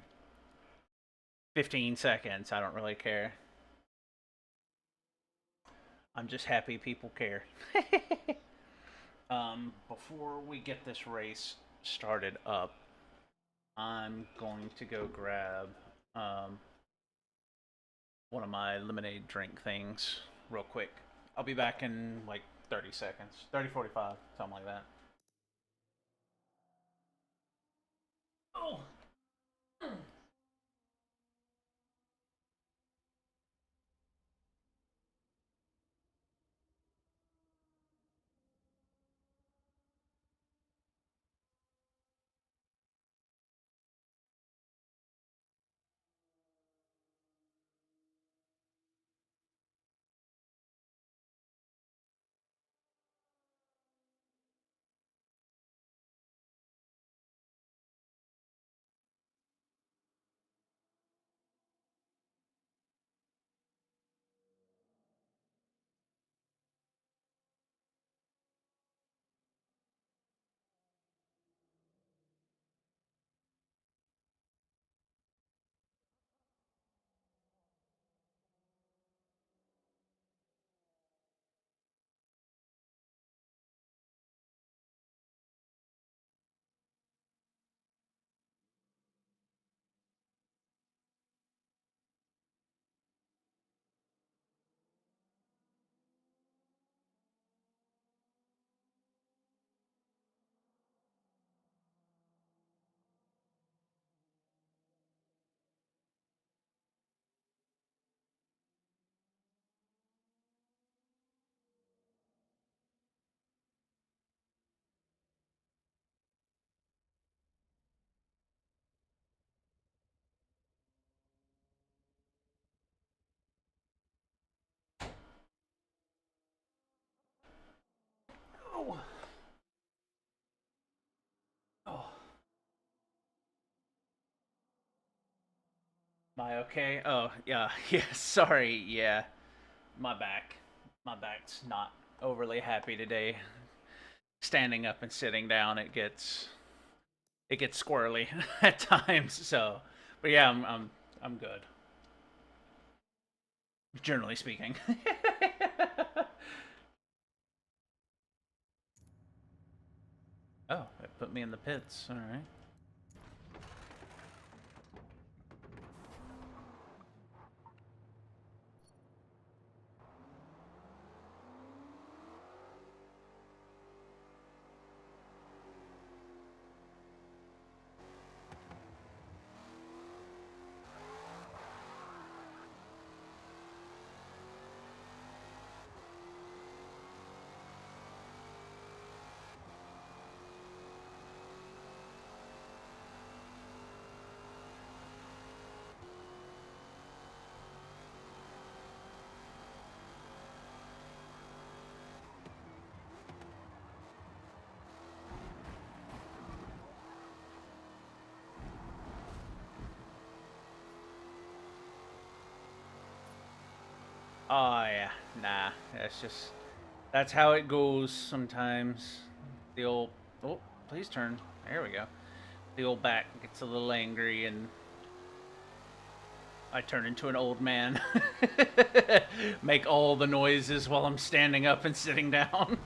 Speaker 1: 15 seconds. I don't really care. I'm just happy people care. Before we get this race started up, I'm going to go grab um, one of my lemonade drink things real quick. I'll be back in like 30 seconds, 30, 45, something like that. Oh, Am I okay? Oh, yeah, yeah, sorry, yeah. My back. My back's not overly happy today. Standing up and sitting down, it gets squirrely at times, so but yeah, I'm good. Generally speaking. Oh, it put me in the pits. All right. Oh yeah, nah. That's how it goes sometimes. The old oh, please turn. There we go. The old back gets a little angry and I turn into an old man. Make all the noises while I'm standing up and sitting down.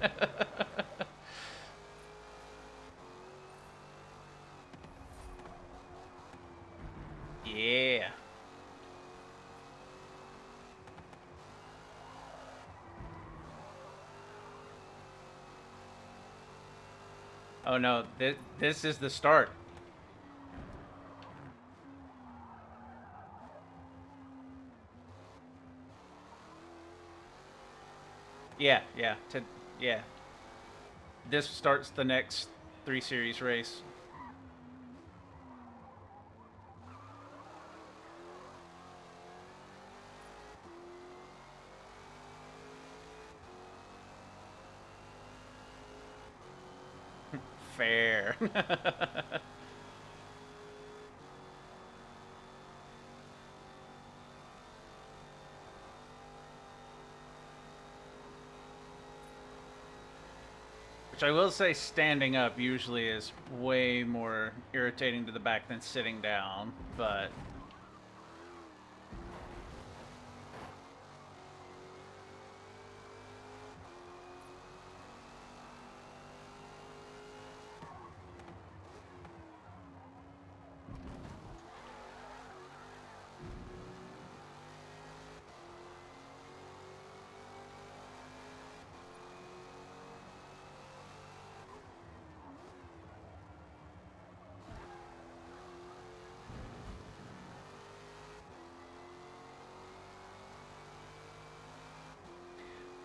Speaker 1: Yeah. Oh no, this is the start. Yeah, yeah, yeah. This starts the next 3 series race. Fair. Which I will say, standing up usually is way more irritating to the back than sitting down, but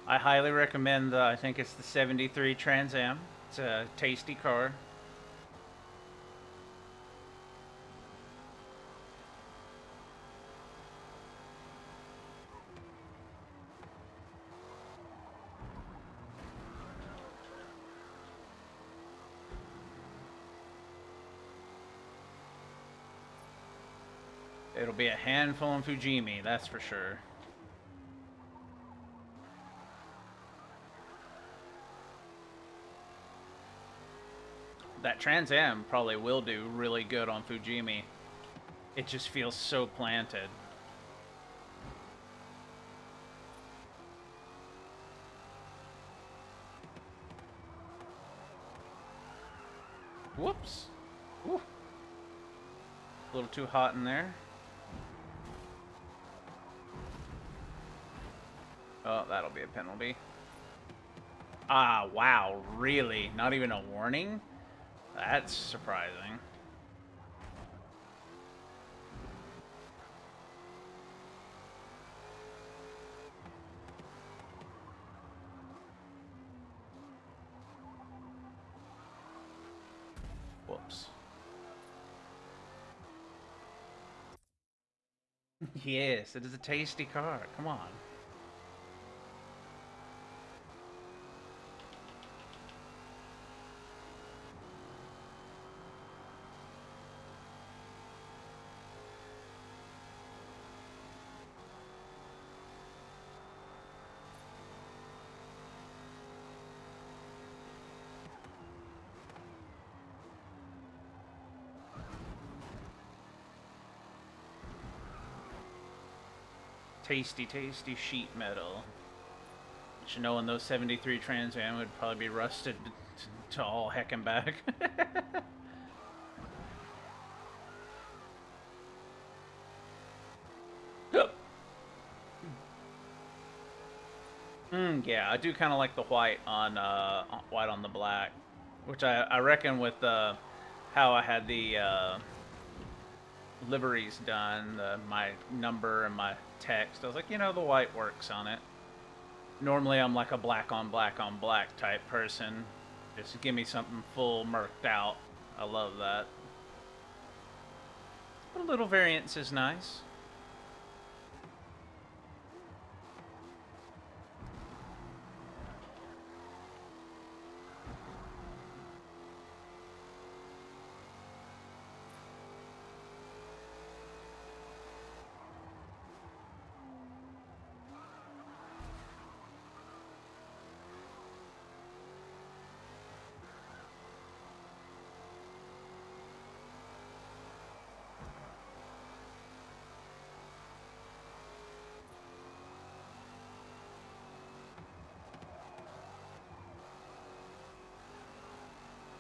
Speaker 1: I highly recommend I think it's the 73 Trans Am. It's a tasty car. It'll be a handful in Fujimi, that's for sure. That Trans Am probably will do really good on Fujimi. It just feels so planted. Whoops. Woo. A little too hot in there. Oh, that'll be a penalty. Ah, wow, really? Not even a warning? That's surprising. Whoops. Yes, it is a tasty car. Come on. Tasty, tasty sheet metal. Which, knowing those 73 Trans Am would probably be rusted to all heck and back. Yeah, I do kind of like the white on the black, which I reckon with how I had the liveries done, my number and my text, I was like, the white works on it. Normally, I'm like a black on black on black type person. Just give me something full murked out. I love that. But a little variance is nice.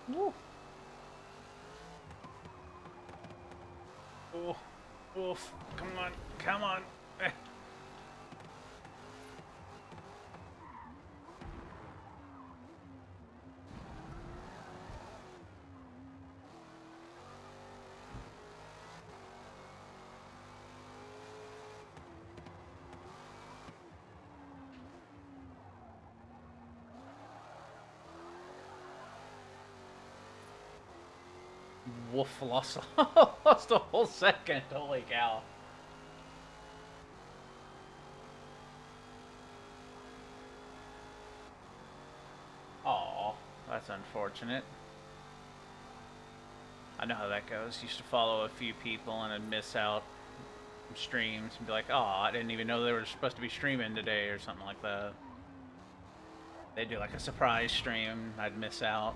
Speaker 1: Woo. Oh, oof. Come on, come on. Woof, lost, lost a whole second. Holy cow. Aw, that's unfortunate. I know how that goes. Used to follow a few people and I'd miss out streams and be like, oh, I didn't even know they were supposed to be streaming today or something like that. They'd do like a surprise stream, I'd miss out.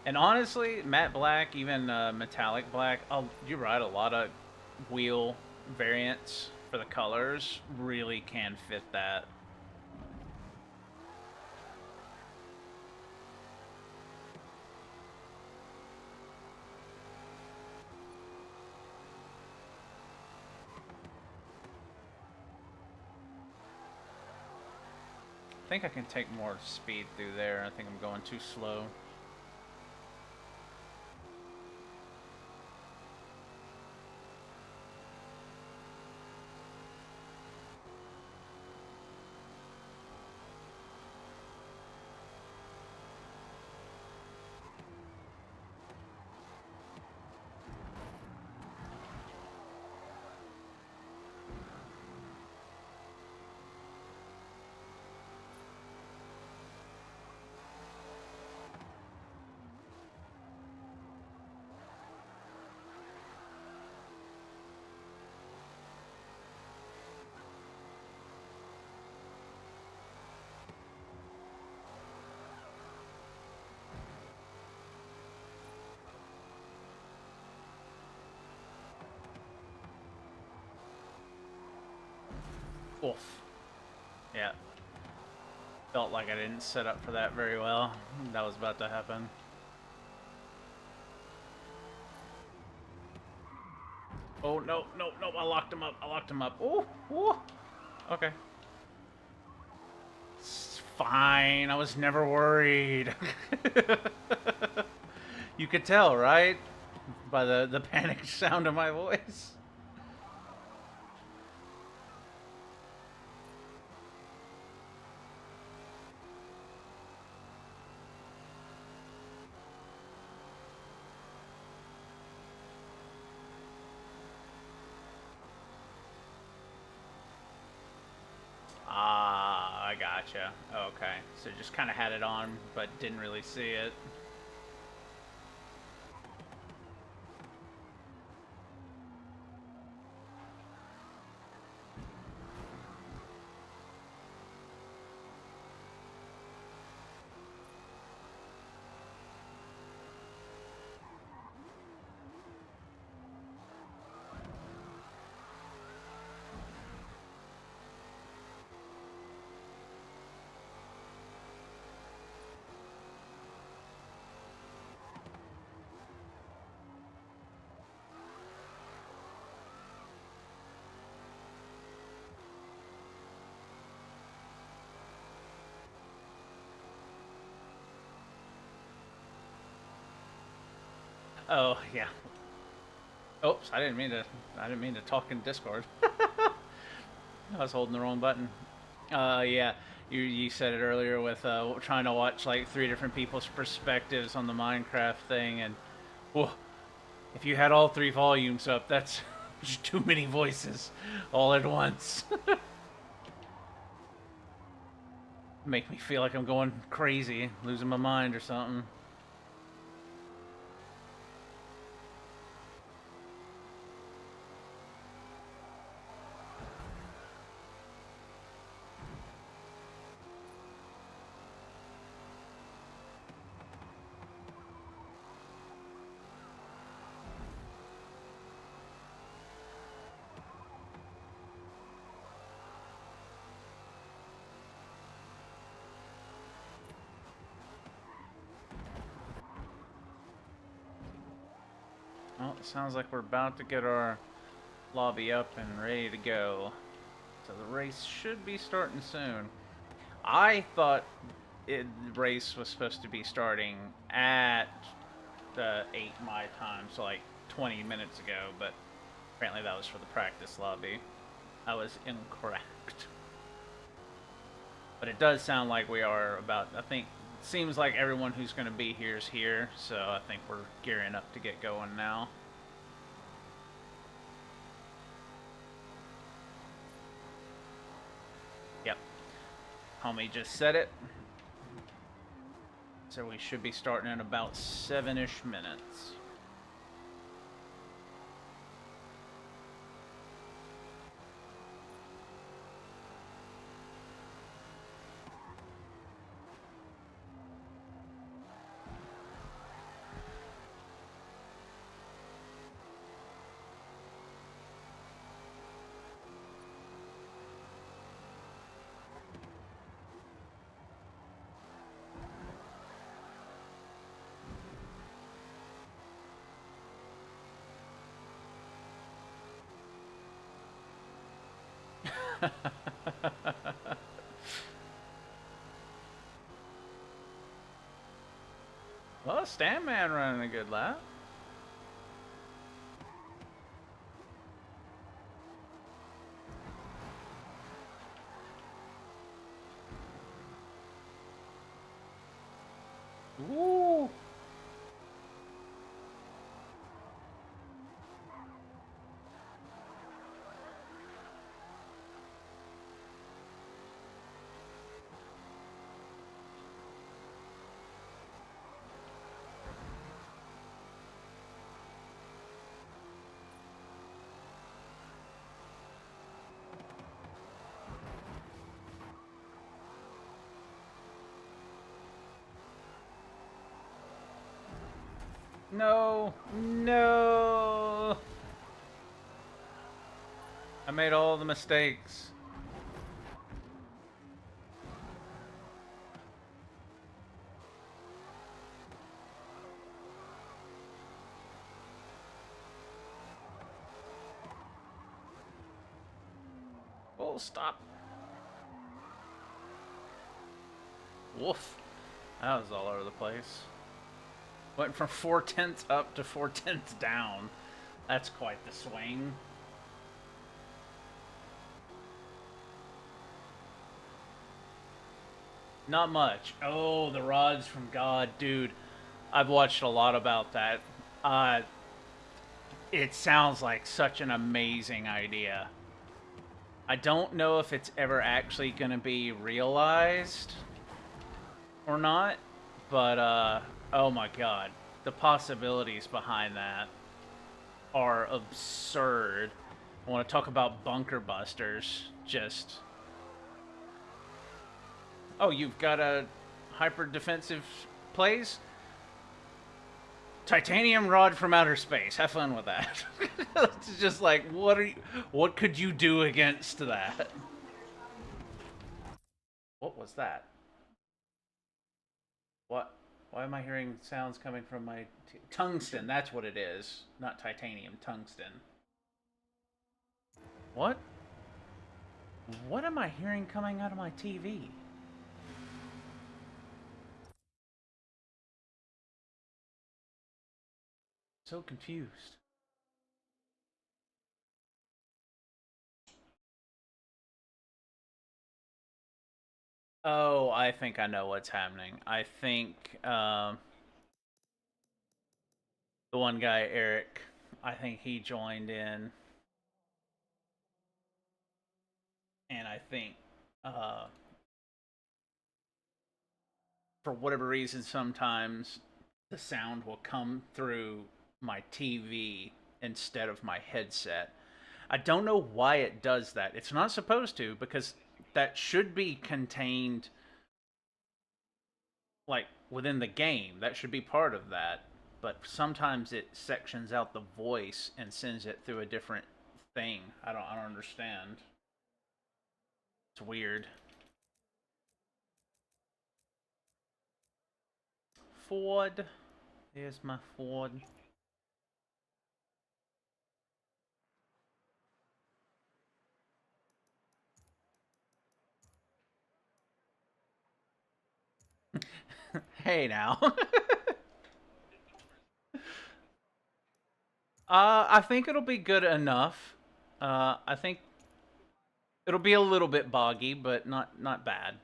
Speaker 1: And honestly, matte black, even metallic black, you're right, a lot of wheel variants for the colors really can fit that. I think I can take more speed through there. I think I'm going too slow. Oof. Yeah. Felt like I didn't set up for that very well. That was about to happen. Oh, no, no, no, I locked him up. I locked him up. Ooh, ooh. Okay. It's fine. I was never worried. You could tell, right? By the panicked sound of my voice. Ah, I gotcha. Okay. So just kind of had it on, but didn't really see it. Oh yeah. Oops, I didn't mean to. I didn't mean to talk in Discord. I was holding the wrong button. Yeah. You said it earlier with trying to watch like three different people's perspectives on the Minecraft thing, and whoa, if you had all three volumes up, that's too many voices all at once. Make me feel like I'm going crazy, losing my mind or something. Well, it sounds like we're about to get our lobby up and ready to go. So the race should be starting soon. I thought the race was supposed to be starting at the 8 my time, so like 20 minutes ago, but apparently that was for the practice lobby. I was incorrect. But it does sound like we are about, I think, it seems like everyone who's going to be here is here, so I think we're gearing up to get going now. Yep. Homie just said it. So we should be starting in about 7-ish minutes. Well, Stanman running a good lap. Ooh. No, no. I made all the mistakes. Oh, stop. Woof. That was all over the place. Went from 4/10 up to 4/10 down. That's quite the swing. Not much. Oh, the rods from God, dude. I've watched a lot about that. Uh, it sounds like such an amazing idea. I don't know if it's ever actually going to be realized or not, but oh my god, the possibilities behind that are absurd. I want to talk about bunker busters. Just oh, you've got a hyper defensive plays. Titanium rod from outer space. Have fun with that. It's just like what could you do against that? What was that? What? Why am I hearing sounds coming from my tungsten? That's what it is. Not titanium, tungsten. What? What am I hearing coming out of my TV? So confused. Oh, I think I know what's happening. I think the one guy, Eric, I think he joined in, and I think uh, for whatever reason, sometimes the sound will come through my TV instead of my headset. I don't know why it does that. It's not supposed to because that should be contained like within the game. That should be part of that. But sometimes it sections out the voice and sends it through a different thing. I don't understand. It's weird. Ford. There's my Ford. Hey now. I think it'll be good enough. I think it'll be a little bit boggy, but not bad.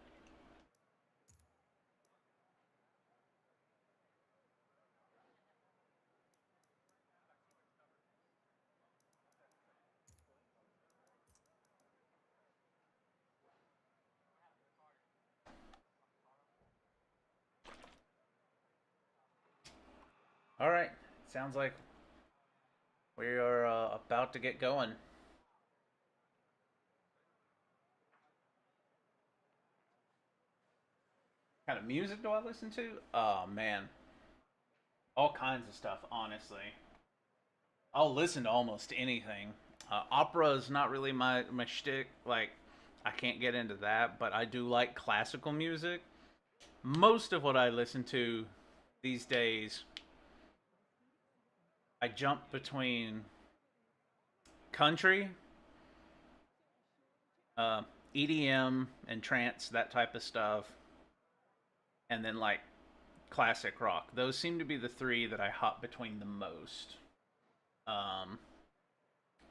Speaker 1: All right. Sounds like we are about to get going. What kind of music do I listen to? Oh man, all kinds of stuff. Honestly, I'll listen to almost anything. Opera is not really my shtick. Like, I can't get into that, but I do like classical music. Most of what I listen to these days, I jump between country, uh, EDM, and trance, that type of stuff, and then like classic rock. Those seem to be the three that I hop between the most. Um,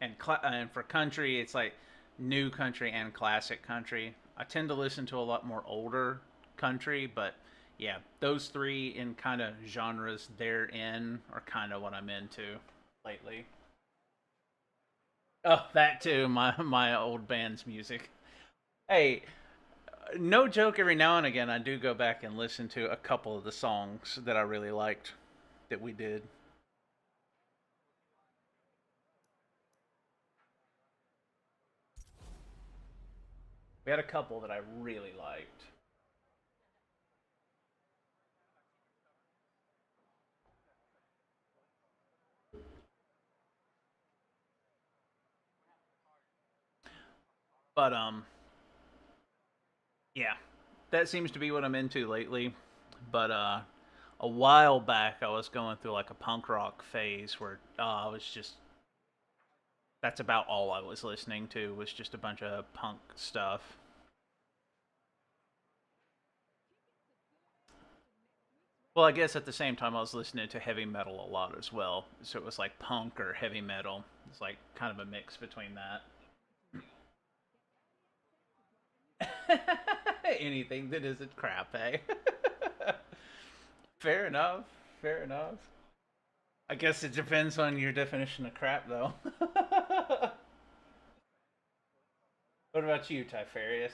Speaker 1: and for country, it's like new country and classic country. I tend to listen to a lot more older country, but yeah, those three in kind of genres they're in are kind of what I'm into lately. Oh, that too. My old band's music. Hey, no joke. Every now and again, I do go back and listen to a couple of the songs that I really liked that we did. We had a couple that I really liked. But yeah, that seems to be what I'm into lately. But a while back, I was going through like a punk rock phase where I was just that's about all I was listening to was just a bunch of punk stuff. Well, I guess at the same time I was listening to heavy metal a lot as well. So it was like punk or heavy metal. It's like kind of a mix between that. Anything that isn't crap, eh? Fair enough. Fair enough. I guess it depends on your definition of crap, though. What about you, Typharius?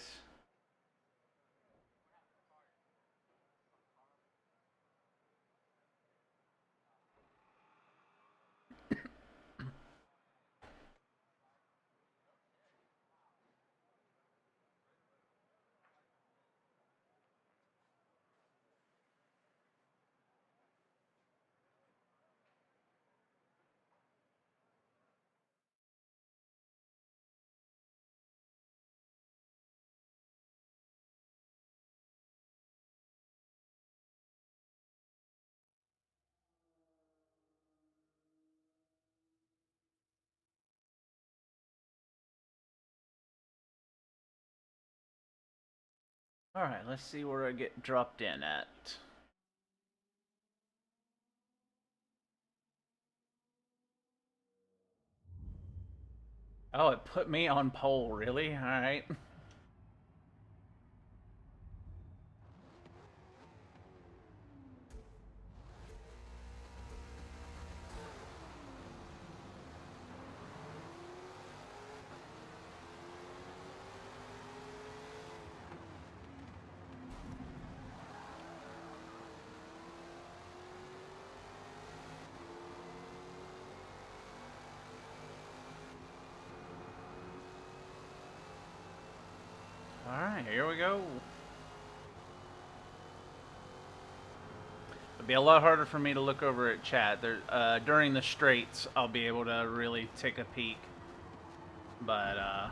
Speaker 1: All right, let's see where I get dropped in at. Oh, it put me on pole, really? Alright. Alright, here we go. It'll be a lot harder for me to look over at chat. During the straights, I'll be able to really take a peek. But, I'll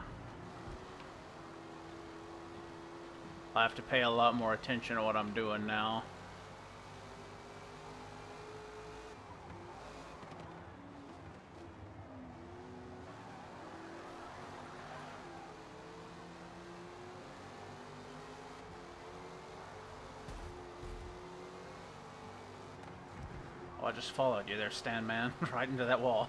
Speaker 1: have to pay a lot more attention to what I'm doing now. Oh, I just followed you there, Stan Man. Right into that wall.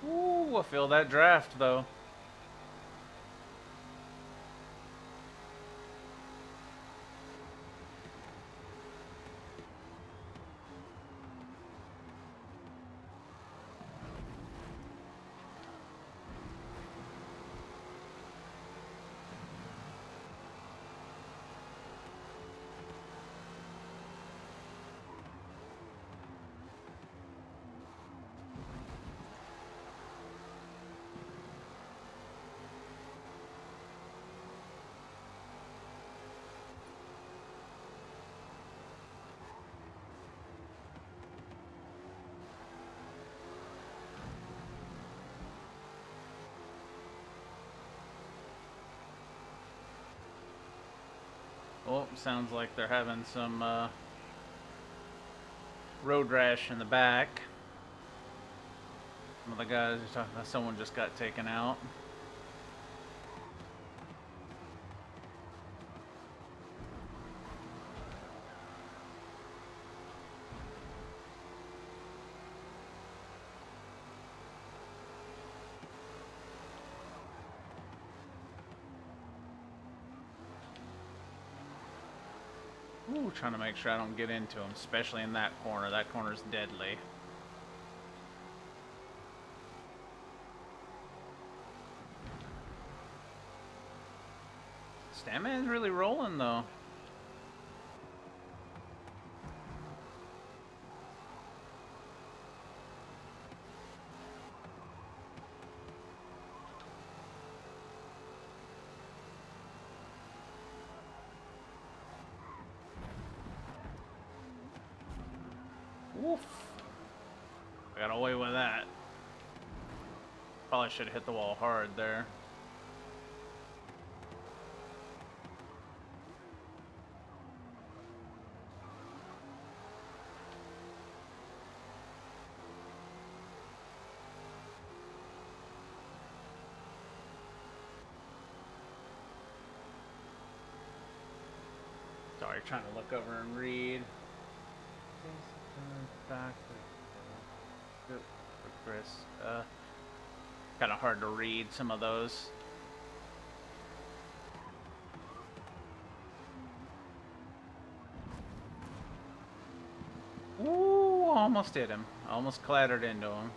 Speaker 1: Ooh, I feel that draft, though. Oh, sounds like they're having some road rash in the back. Some of the guys are talking about someone just got taken out. Ooh, trying to make sure I don't get into him, especially in that corner. That corner's deadly. Stanman's really rolling, though. Woof. I got away with that. Probably should have hit the wall hard there. Sorry, trying to look over and read. Back for Chris. Kind of hard to read some of those. Ooh, almost hit him. Almost clattered into him.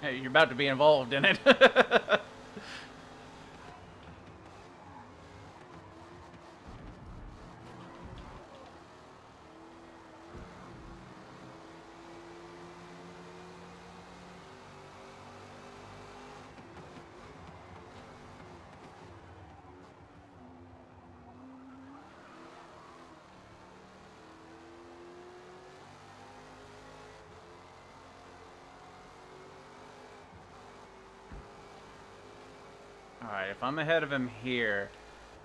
Speaker 1: Hey, you're about to be involved in it. Alright, if I'm ahead of him here,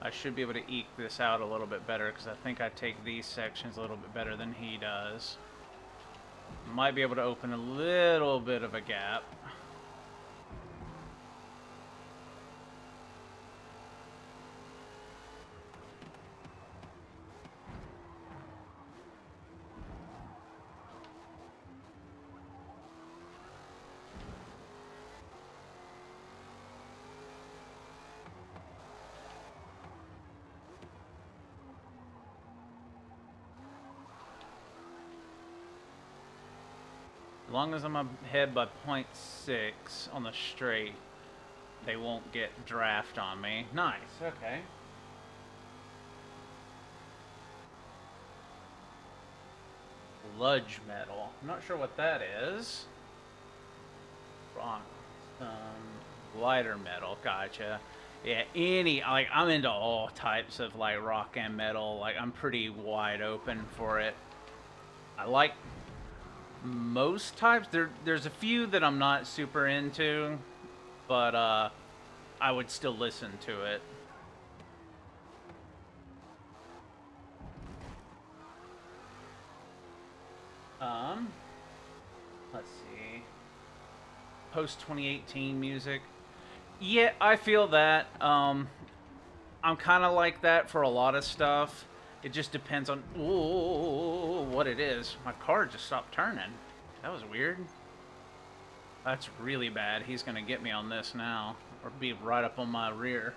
Speaker 1: I should be able to eke this out a little bit better because I think I take these sections a little bit better than he does. Might be able to open a little bit of a gap. As long as I'm ahead by 0.6 on the straight, they won't get draft on me. Nice, okay. Sludge metal. I'm not sure what that is. Rock. Lighter metal, gotcha. Yeah, I'm into all types of, like, rock and metal. Like, I'm pretty wide open for it. I like most types. There's a few that I'm not super into, but I would still listen to it. Let's see. Post 2018 music. Yeah, I feel that. I'm kind of like that for a lot of stuff. It just depends on what it is. My car just stopped turning. That was weird. That's really bad. He's gonna get me on this now, or be right up on my rear.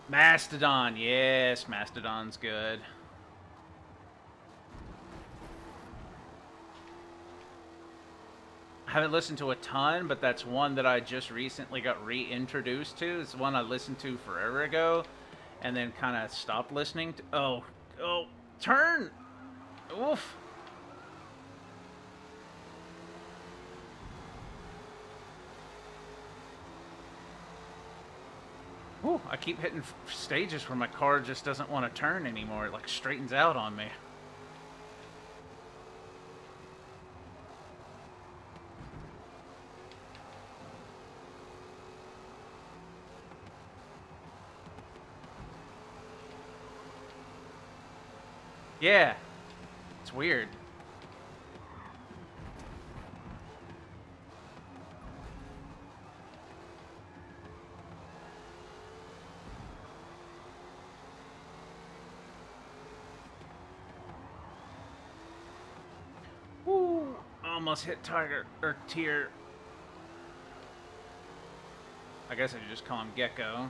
Speaker 1: Mastodon. Yes, Mastodon's good. I haven't listened to a ton, but that's one that I just recently got reintroduced to. It's one I listened to forever ago, and then kind of stopped listening to. Oh, turn! Oof. Ooh, I keep hitting stages where my car just doesn't want to turn anymore. It like straightens out on me. Yeah, it's weird. Woo! Almost hit Tiger or Tier. I guess I should just call him Gecko.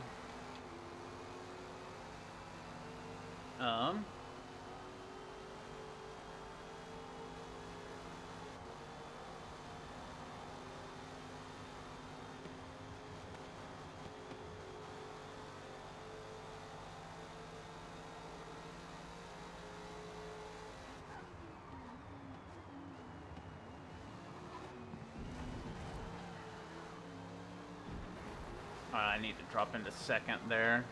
Speaker 1: Um. I need to drop into second there.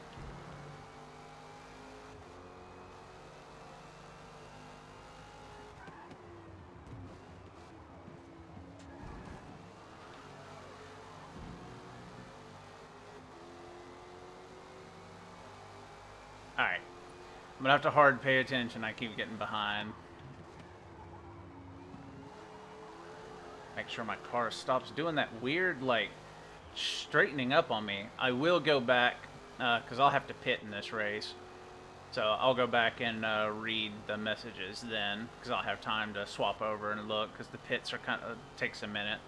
Speaker 1: Alright. I'm gonna have to hard pay attention. I keep getting behind. Make sure my car stops doing that weird, like, straightening up on me. I will go back, because I'll have to pit in this race. So I'll go back and read the messages then, because I'll have time to swap over and look, because the pits are kind of takes a minute.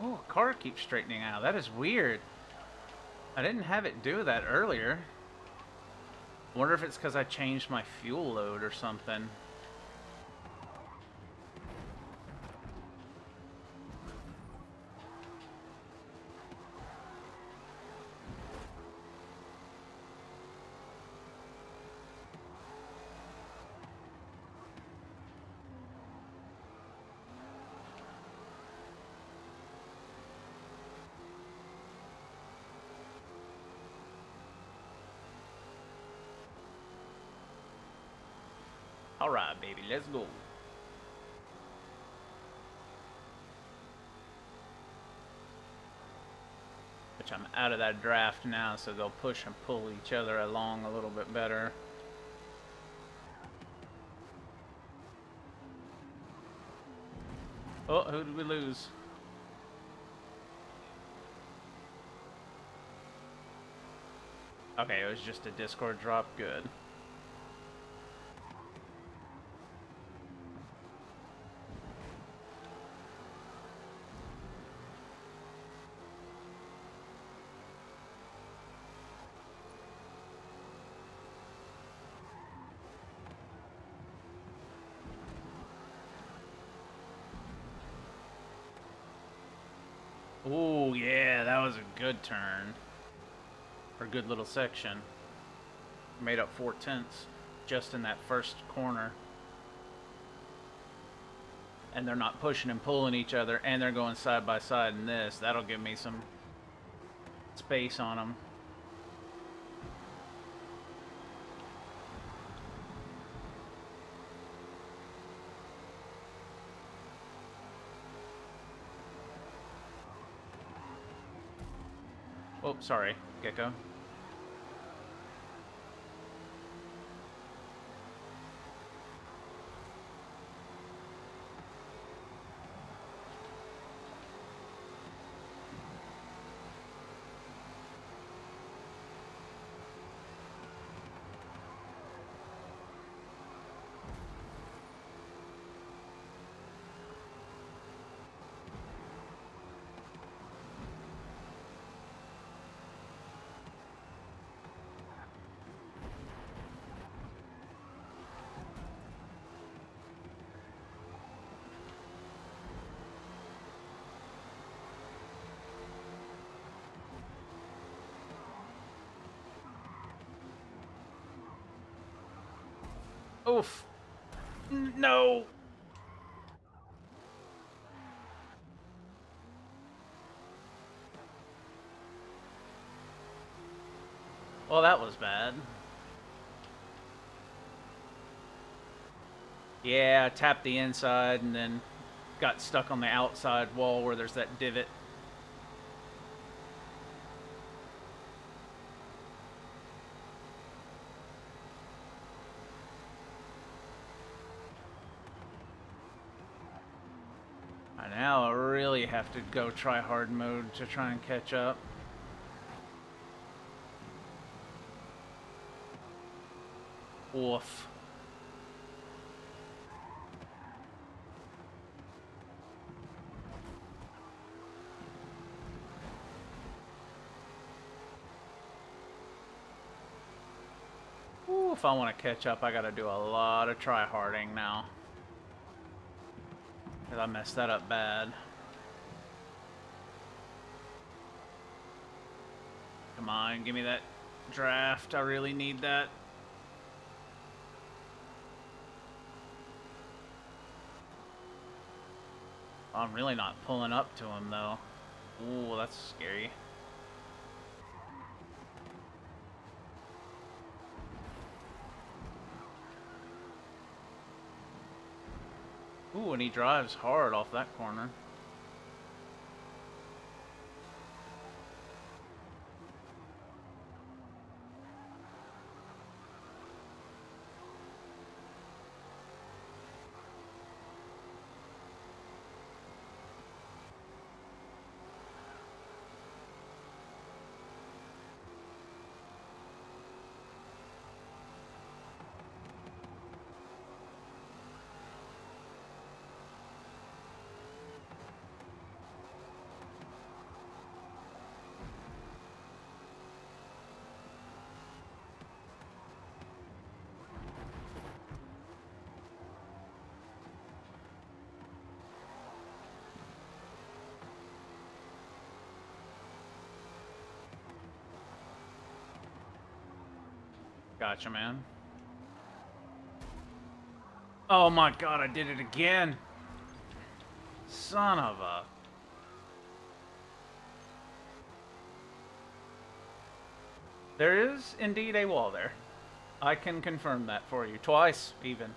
Speaker 1: Oh, a car keeps straightening out. That is weird. I didn't have it do that earlier. I wonder if it's because I changed my fuel load or something. Alright, baby, let's go. Which I'm out of that draft now, so they'll push and pull each other along a little bit better. Oh, who did we lose? Okay, it was just a Discord drop. Good. Oh, yeah, that was a good turn. Or good little section. Made up 4/10 just in that first corner. And they're not pushing and pulling each other, and they're going side by side in this. That'll give me some space on them. Oh, sorry, Gecko. Oof. No. Well, that was bad. Yeah, I tapped the inside and then got stuck on the outside wall where there's that divot. Now I really have to go try hard mode to try and catch up. Oof. Ooh, if I want to catch up, I gotta do a lot of try-harding now. Because I messed that up bad. Come on, give me that draft. I really need that. I'm really not pulling up to him, though. Ooh, that's scary. Ooh, and he drives hard off that corner. Gotcha, man. Oh my god, I did it again. Son of a... There is indeed a wall there. I can confirm that for you. Twice, even.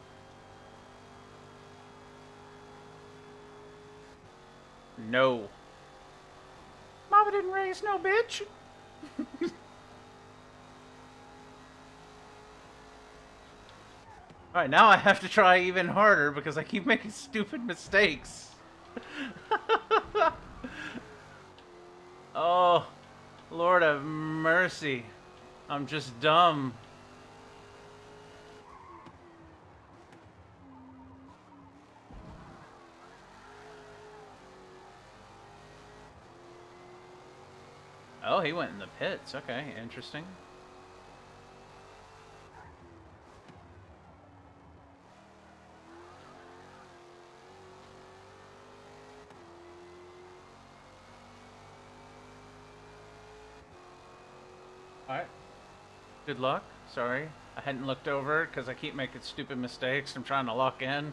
Speaker 1: No. Mama didn't raise no bitch. Alright, now I have to try even harder because I keep making stupid mistakes. Oh, Lord have mercy. I'm just dumb. Oh, he went in the pits. Okay, interesting. Alright. Good luck. Sorry. I hadn't looked over because I keep making stupid mistakes. I'm trying to lock in.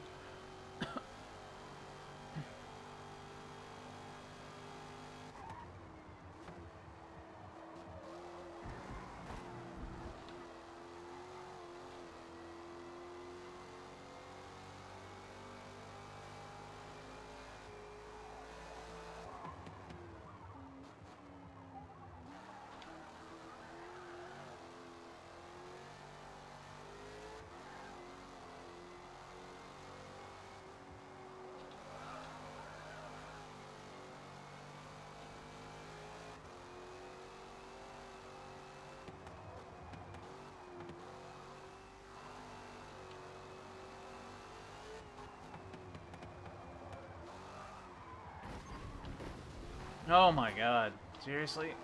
Speaker 1: Oh my god. Seriously?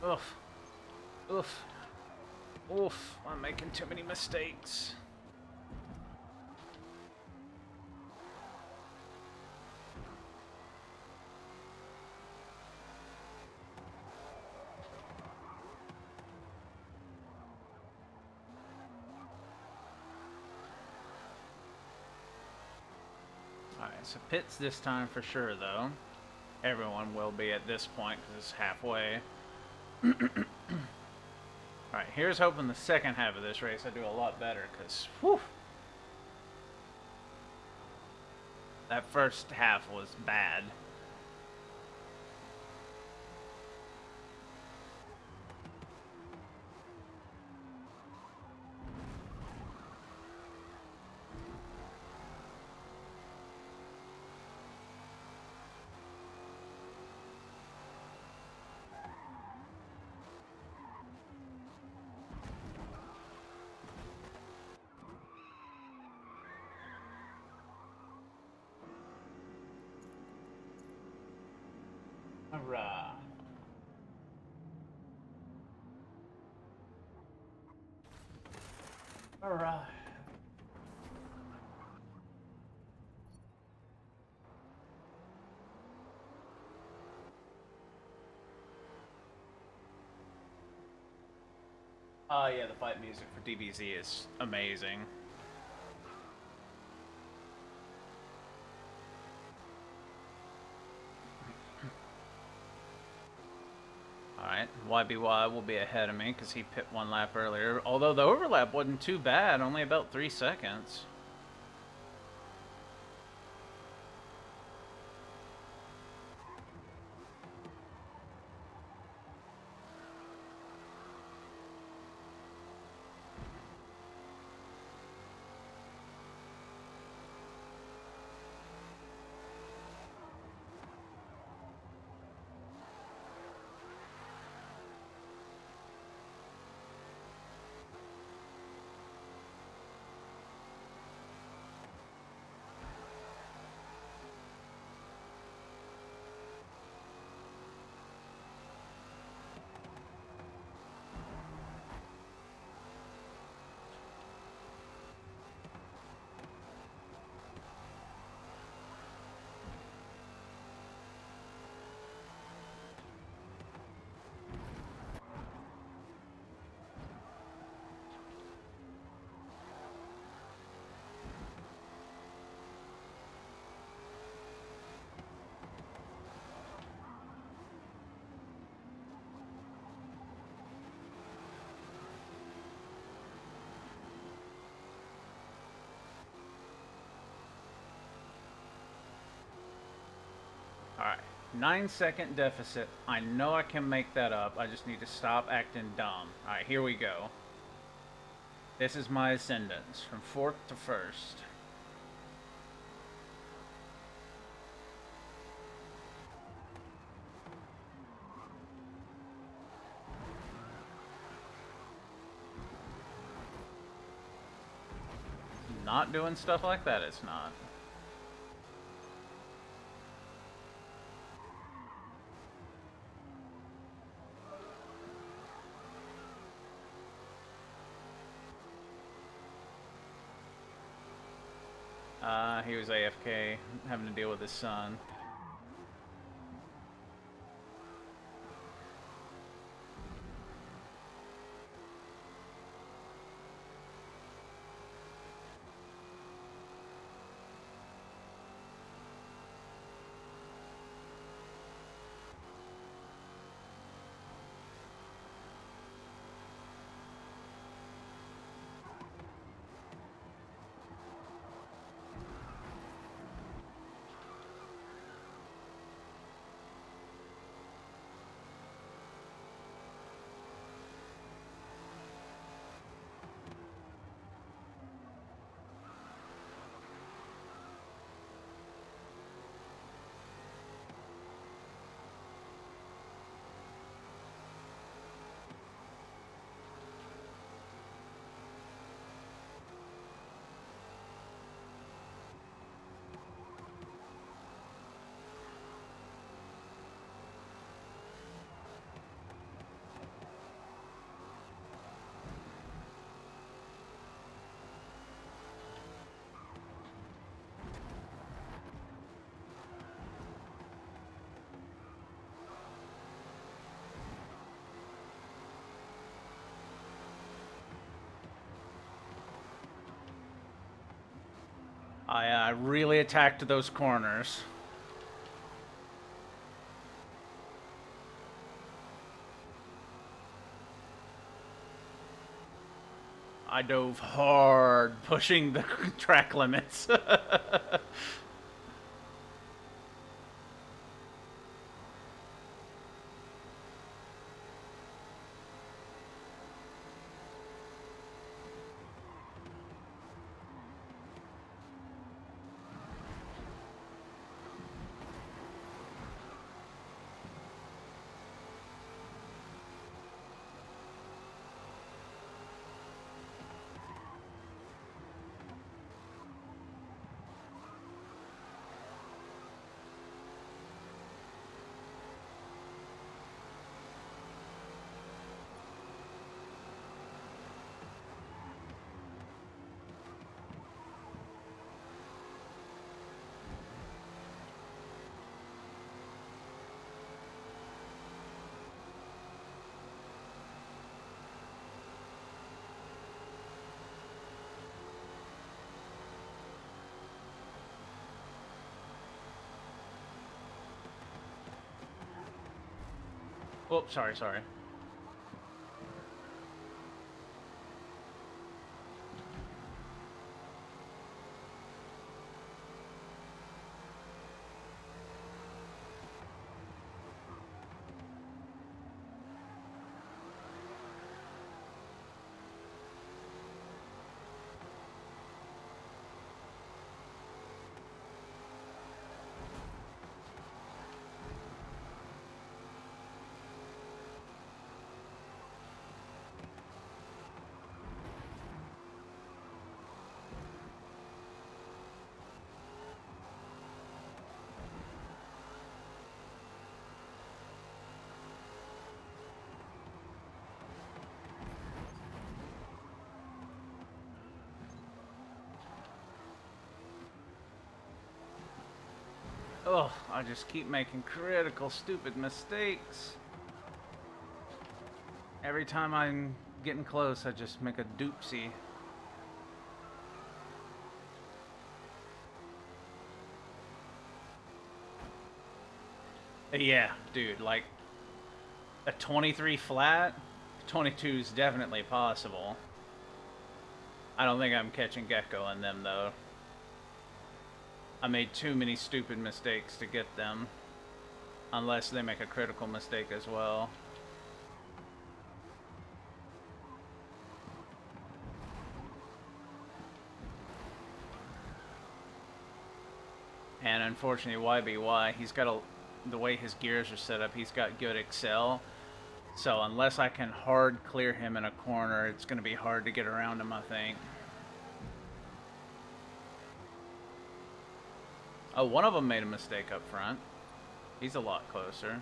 Speaker 1: Oof. Oof. Oof. I'm making too many mistakes. Alright, so pits this time for sure, though. Everyone will be at this point because it's halfway. Alright, here's hoping the second half of this race I do a lot better because, whew, that first half was bad. Hurrah. Hurrah. Oh yeah, the fight music for DBZ is amazing. Alright, YBY will be ahead of me because he pit one lap earlier. Although the overlap wasn't too bad, only about 3 seconds. 9-second deficit. I know I can make that up. I just need to stop acting dumb. Alright, here we go. This is my ascendance from 4th to 1st. Not doing stuff like that, it's not. He was AFK, having to deal with his son. I really attacked those corners. I dove hard, pushing the track limits. Oh, sorry. Oh, I just keep making critical, stupid mistakes. Every time I'm getting close, I just make a doopsie. Yeah, dude, like a 23 flat, 22 is definitely possible. I don't think I'm catching Gecko in them, though. I made too many stupid mistakes to get them. unless they make a critical mistake as well. And unfortunately, YBY, the way his gears are set up, he's got good Excel. So unless I can hard clear him in a corner, it's going to be hard to get around him, I think. Oh, one of them made a mistake up front. He's a lot closer.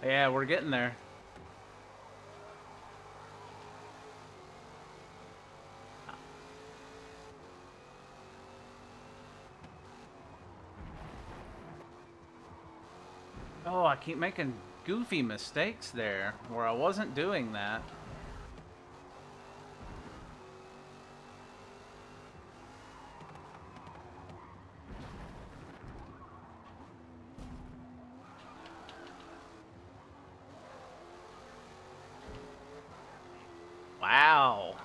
Speaker 1: Yeah, we're getting there. Oh, I keep making goofy mistakes there where I wasn't doing that. Wow.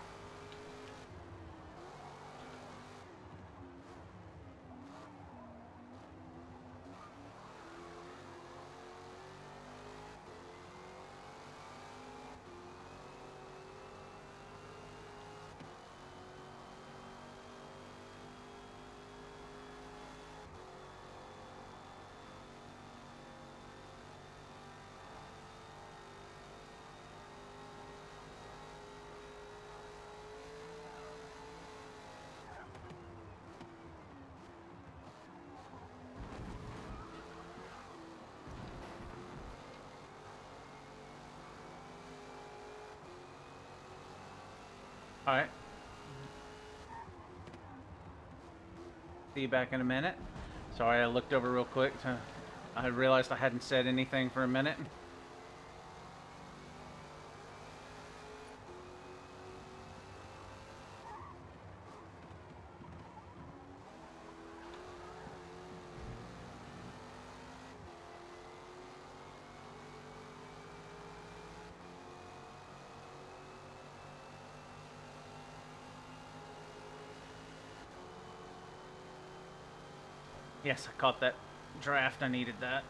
Speaker 1: All right. See you back in a minute. Sorry, I looked over real quick. I realized I hadn't said anything for a minute. Yes, I caught that draft. I needed that.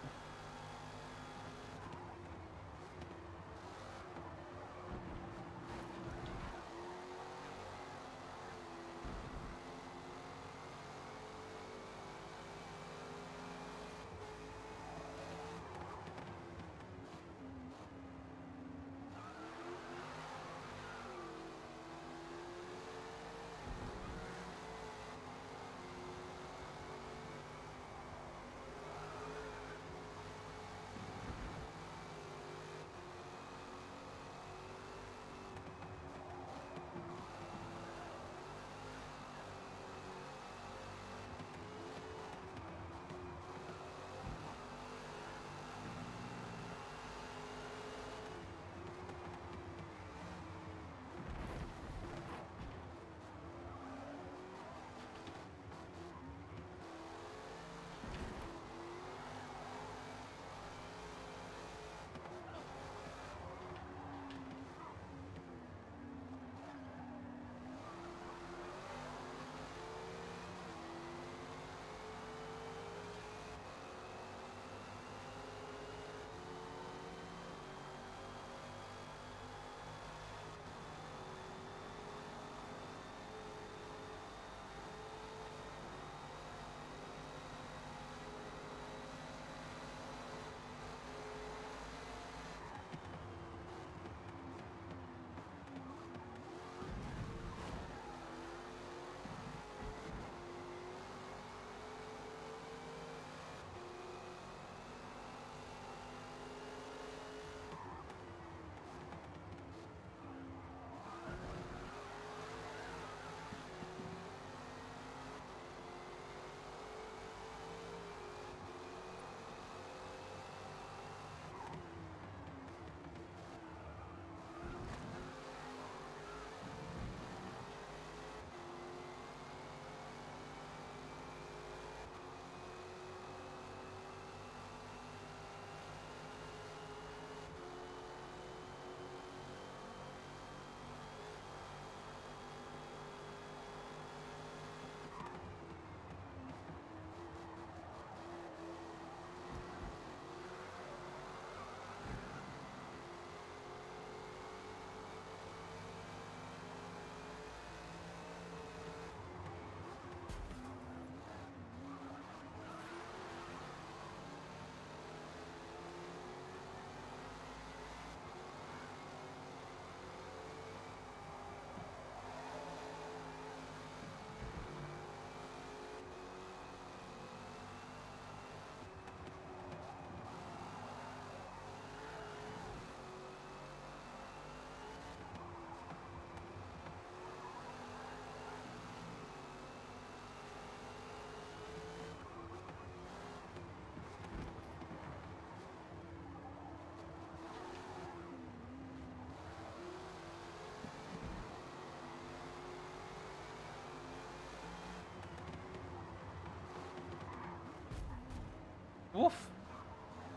Speaker 1: Oof.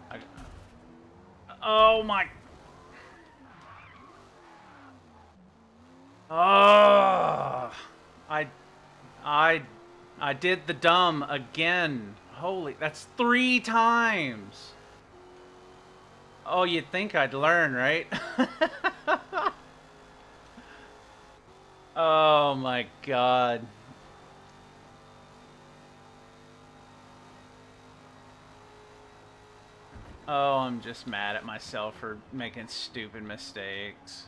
Speaker 1: I, oh my. Oh. I, I, I did the dumb again. Holy, that's 3 times. Oh, you'd think I'd learn, right? Oh my god. Oh, I'm just mad at myself for making stupid mistakes.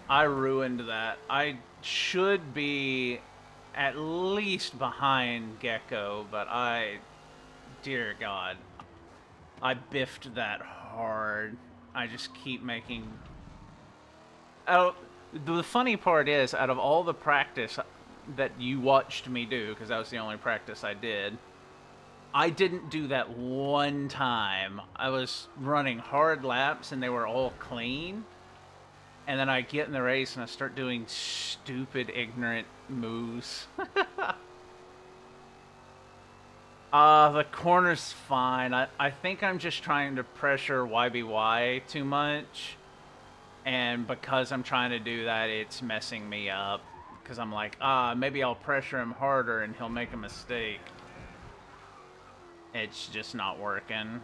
Speaker 1: I ruined that. I should be at least behind Gecko, but dear God, I biffed that hard. I just keep making. Oh, the funny part is, out of all the practice that you watched me do, because that was the only practice I did, I didn't do that one time. I was running hard laps and they were all clean. And then I get in the race and I start doing stupid, ignorant moves. The corner's fine. I think I'm just trying to pressure YBY too much. And because I'm trying to do that, it's messing me up. Because I'm like, maybe I'll pressure him harder and he'll make a mistake. It's just not working.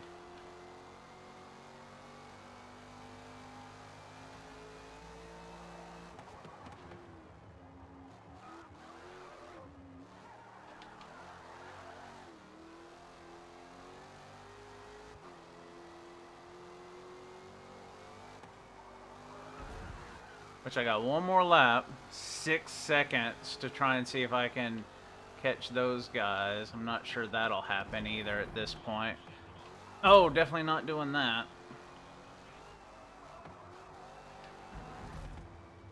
Speaker 1: Which I got one more lap, 6 seconds to try and see if I can catch those guys. I'm not sure that'll happen either at this point. Oh, definitely not doing that.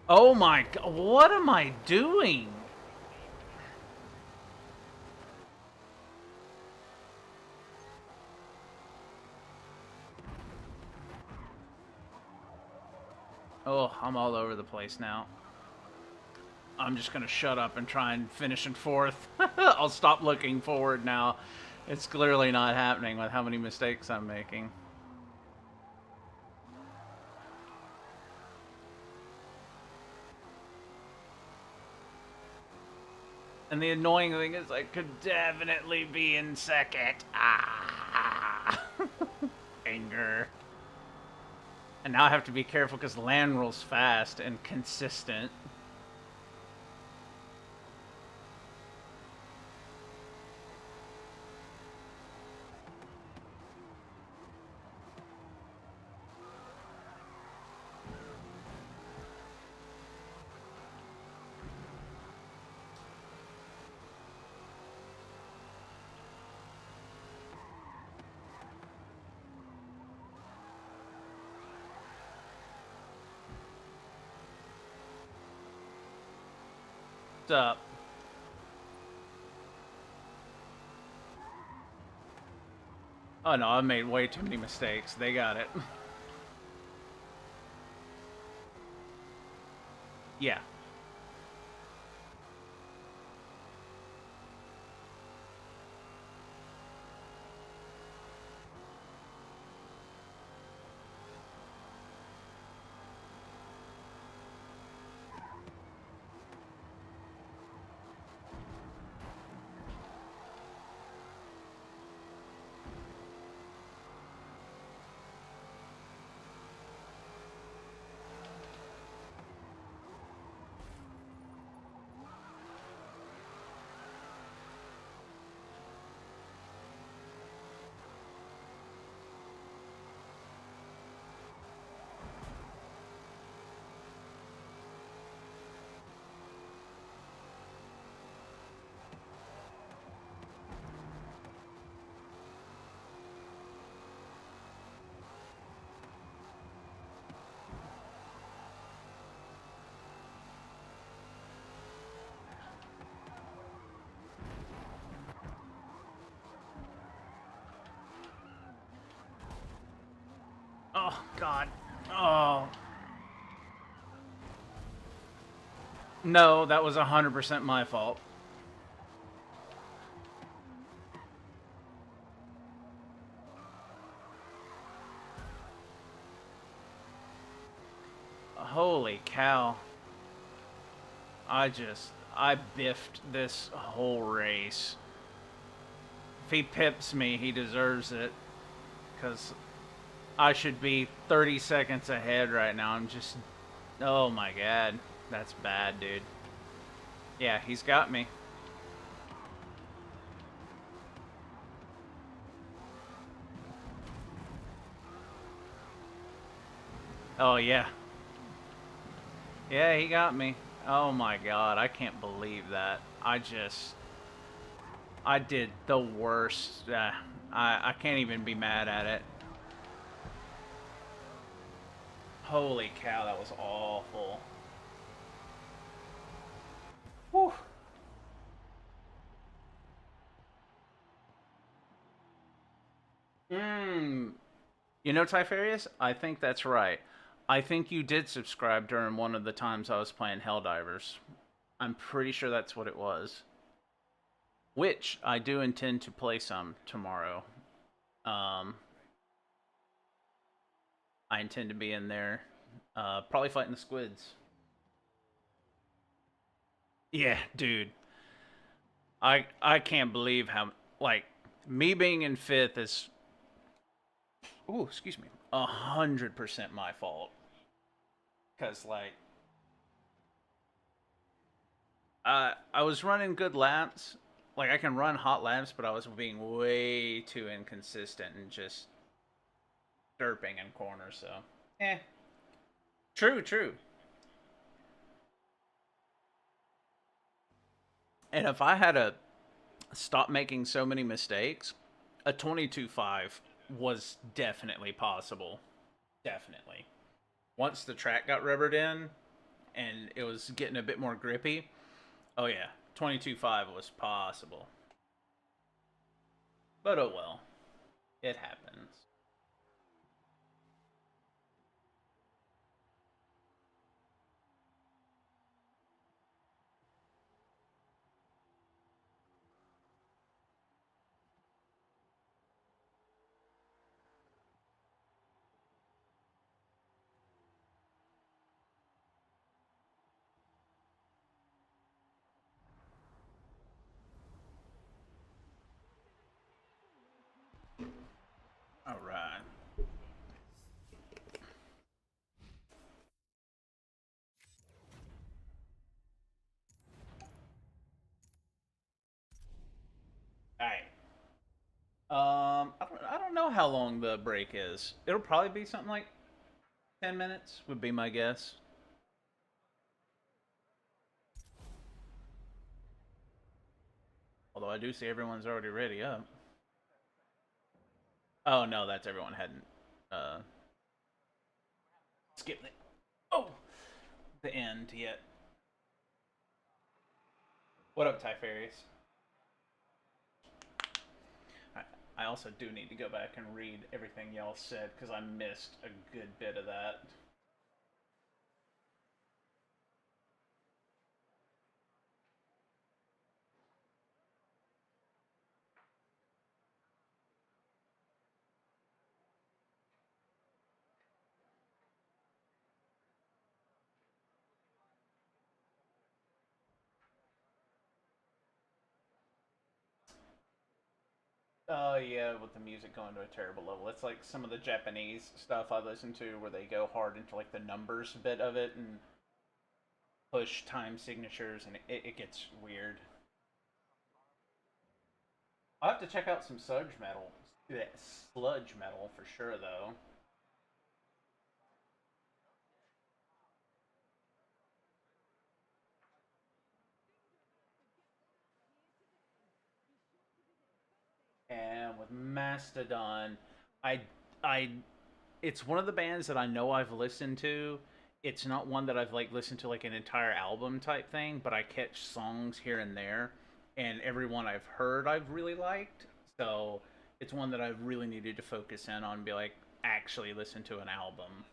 Speaker 1: Oh my god, what am I doing? Oh, I'm all over the place now. I'm just gonna shut up and try and finish in 4th. I'll stop looking forward now. It's clearly not happening with how many mistakes I'm making. And the annoying thing is I could definitely be in 2nd. Ah! Anger. And now I have to be careful because land rolls fast and consistent. What's up? Oh no, I made way too many mistakes. They got it. Yeah. Oh, God. Oh. No, that was 100% my fault. Holy cow. I biffed this whole race. If he pips me, he deserves it. Because I should be 30 seconds ahead right now. I'm just. Oh my god. That's bad, dude. Yeah, he's got me. Oh, yeah. Yeah, he got me. Oh my god, I can't believe that. I did the worst. I can't even be mad at it. Holy cow, that was awful. Whew. Mmm. You know, Typharius? I think that's right. I think you did subscribe during one of the times I was playing Helldivers. I'm pretty sure that's what it was. Which I do intend to play some tomorrow. Um, I intend to be in there, probably fighting the squids. Yeah, dude. I can't believe how like me being in fifth is excuse me 100% my fault. Cause like I was running good laps. Like I can run hot laps, but I was being way too inconsistent and just derping in corners. So true, true. And if I had a stop making so many mistakes, a 22.5 was definitely possible. Definitely. Once the track got rubbered in and it was getting a bit more grippy, oh yeah, 22.5 was possible. But oh well, it happens. All right. All right. I don't know how long the break is. It'll probably be something like 10 minutes, would be my guess. Although I do see everyone's already ready up. Oh no, that's everyone hadn't uh, skipped it. Oh, the end yet. What up, Typharius? I also do need to go back and read everything y'all said because I missed a good bit of that. Oh yeah, with the music going to a terrible level. It's like some of the Japanese stuff I listen to where they go hard into like the numbers bit of it and push time signatures and it gets weird. I'll have to check out some sludge metal. Sludge metal for sure though. And with Mastodon, I I it's one of the bands that I know I've listened to. It's not one that I've like listened to like an entire album type thing, but I catch songs here and there, and every one I've heard I've really liked. So it's one that I've really needed to focus in on, and be like actually listen to an album.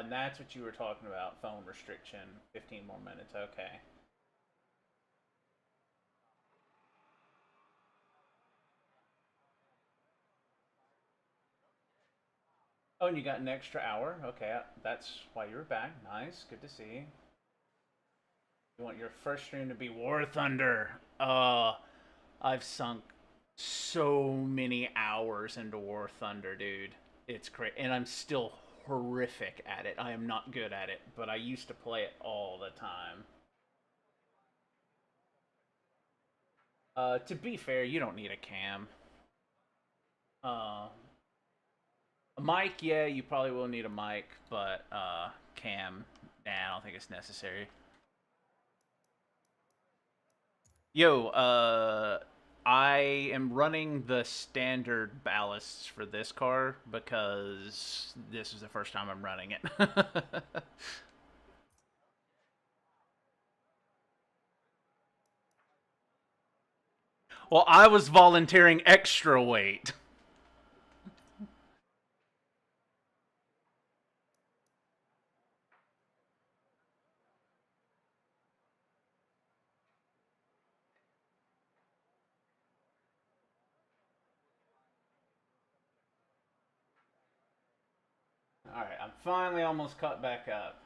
Speaker 1: And that's what you were talking about. Phone restriction. 15 more minutes. Okay. Oh, and you got an extra hour. Okay, that's why you were back. Nice, good to see. You want your first stream to be War Thunder. I've sunk so many hours into War Thunder, dude. It's great, and I'm still horrific at it. I am not good at it, but I used to play it all the time. To be fair, you don't need a cam. Uh, a mic, yeah, you probably will need a mic, but cam, nah, I don't think it's necessary. Yo, I am running the standard ballasts for this car because this is the first time I'm running it. Well, I was volunteering extra weight. All right, I'm finally almost caught back up.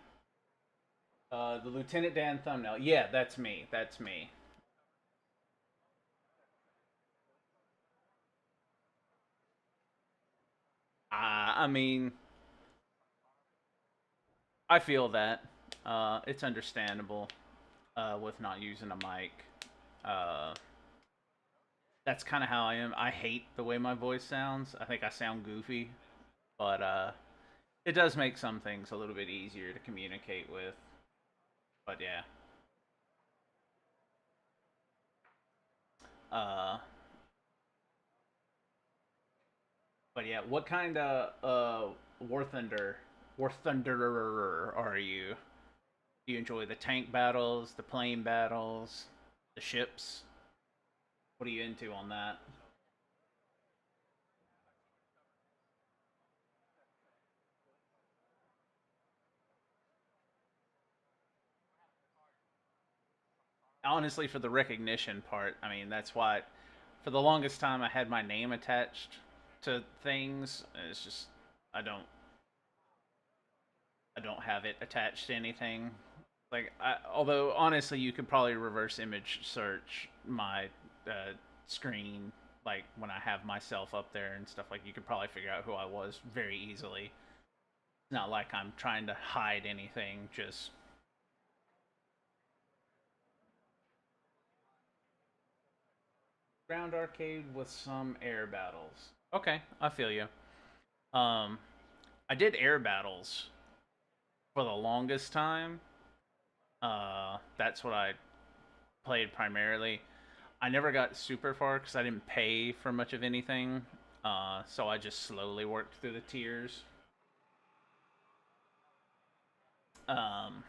Speaker 1: The Lieutenant Dan thumbnail. Yeah, that's me. That's me. I mean, I feel that. It's understandable with not using a mic. Uh, that's kind of how I am. I hate the way my voice sounds. I think I sound goofy, but it does make some things a little bit easier to communicate with. But yeah. Uh, but yeah, what kind of War Thunderer are you? Do you enjoy the tank battles, the plane battles, the ships? What are you into on that? Honestly, for the recognition part, I mean, that's why for the longest time I had my name attached to things. It's just I don't I don't have it attached to anything. Although honestly, you could probably reverse image search my screen, like when I have myself up there and stuff. Like you could probably figure out who I was very easily. It's not like I'm trying to hide anything. Just ground arcade with some air battles. Okay, I feel you. Um, I did air battles for the longest time. That's what I played primarily. I never got super far because I didn't pay for much of anything. So I just slowly worked through the tiers. Um,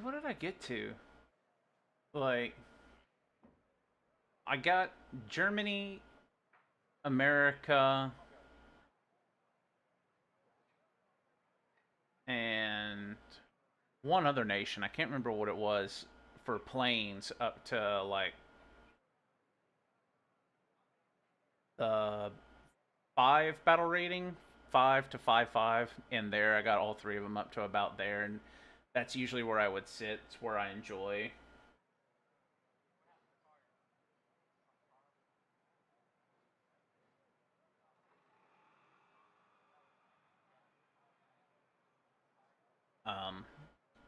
Speaker 1: what did I get to? Like, I got Germany, America, and one other nation. I can't remember what it was for planes up to like the five battle rating, 5 to 5.5. In there, I got all three of them up to about there, and that's usually where I would sit. It's where I enjoy. Um,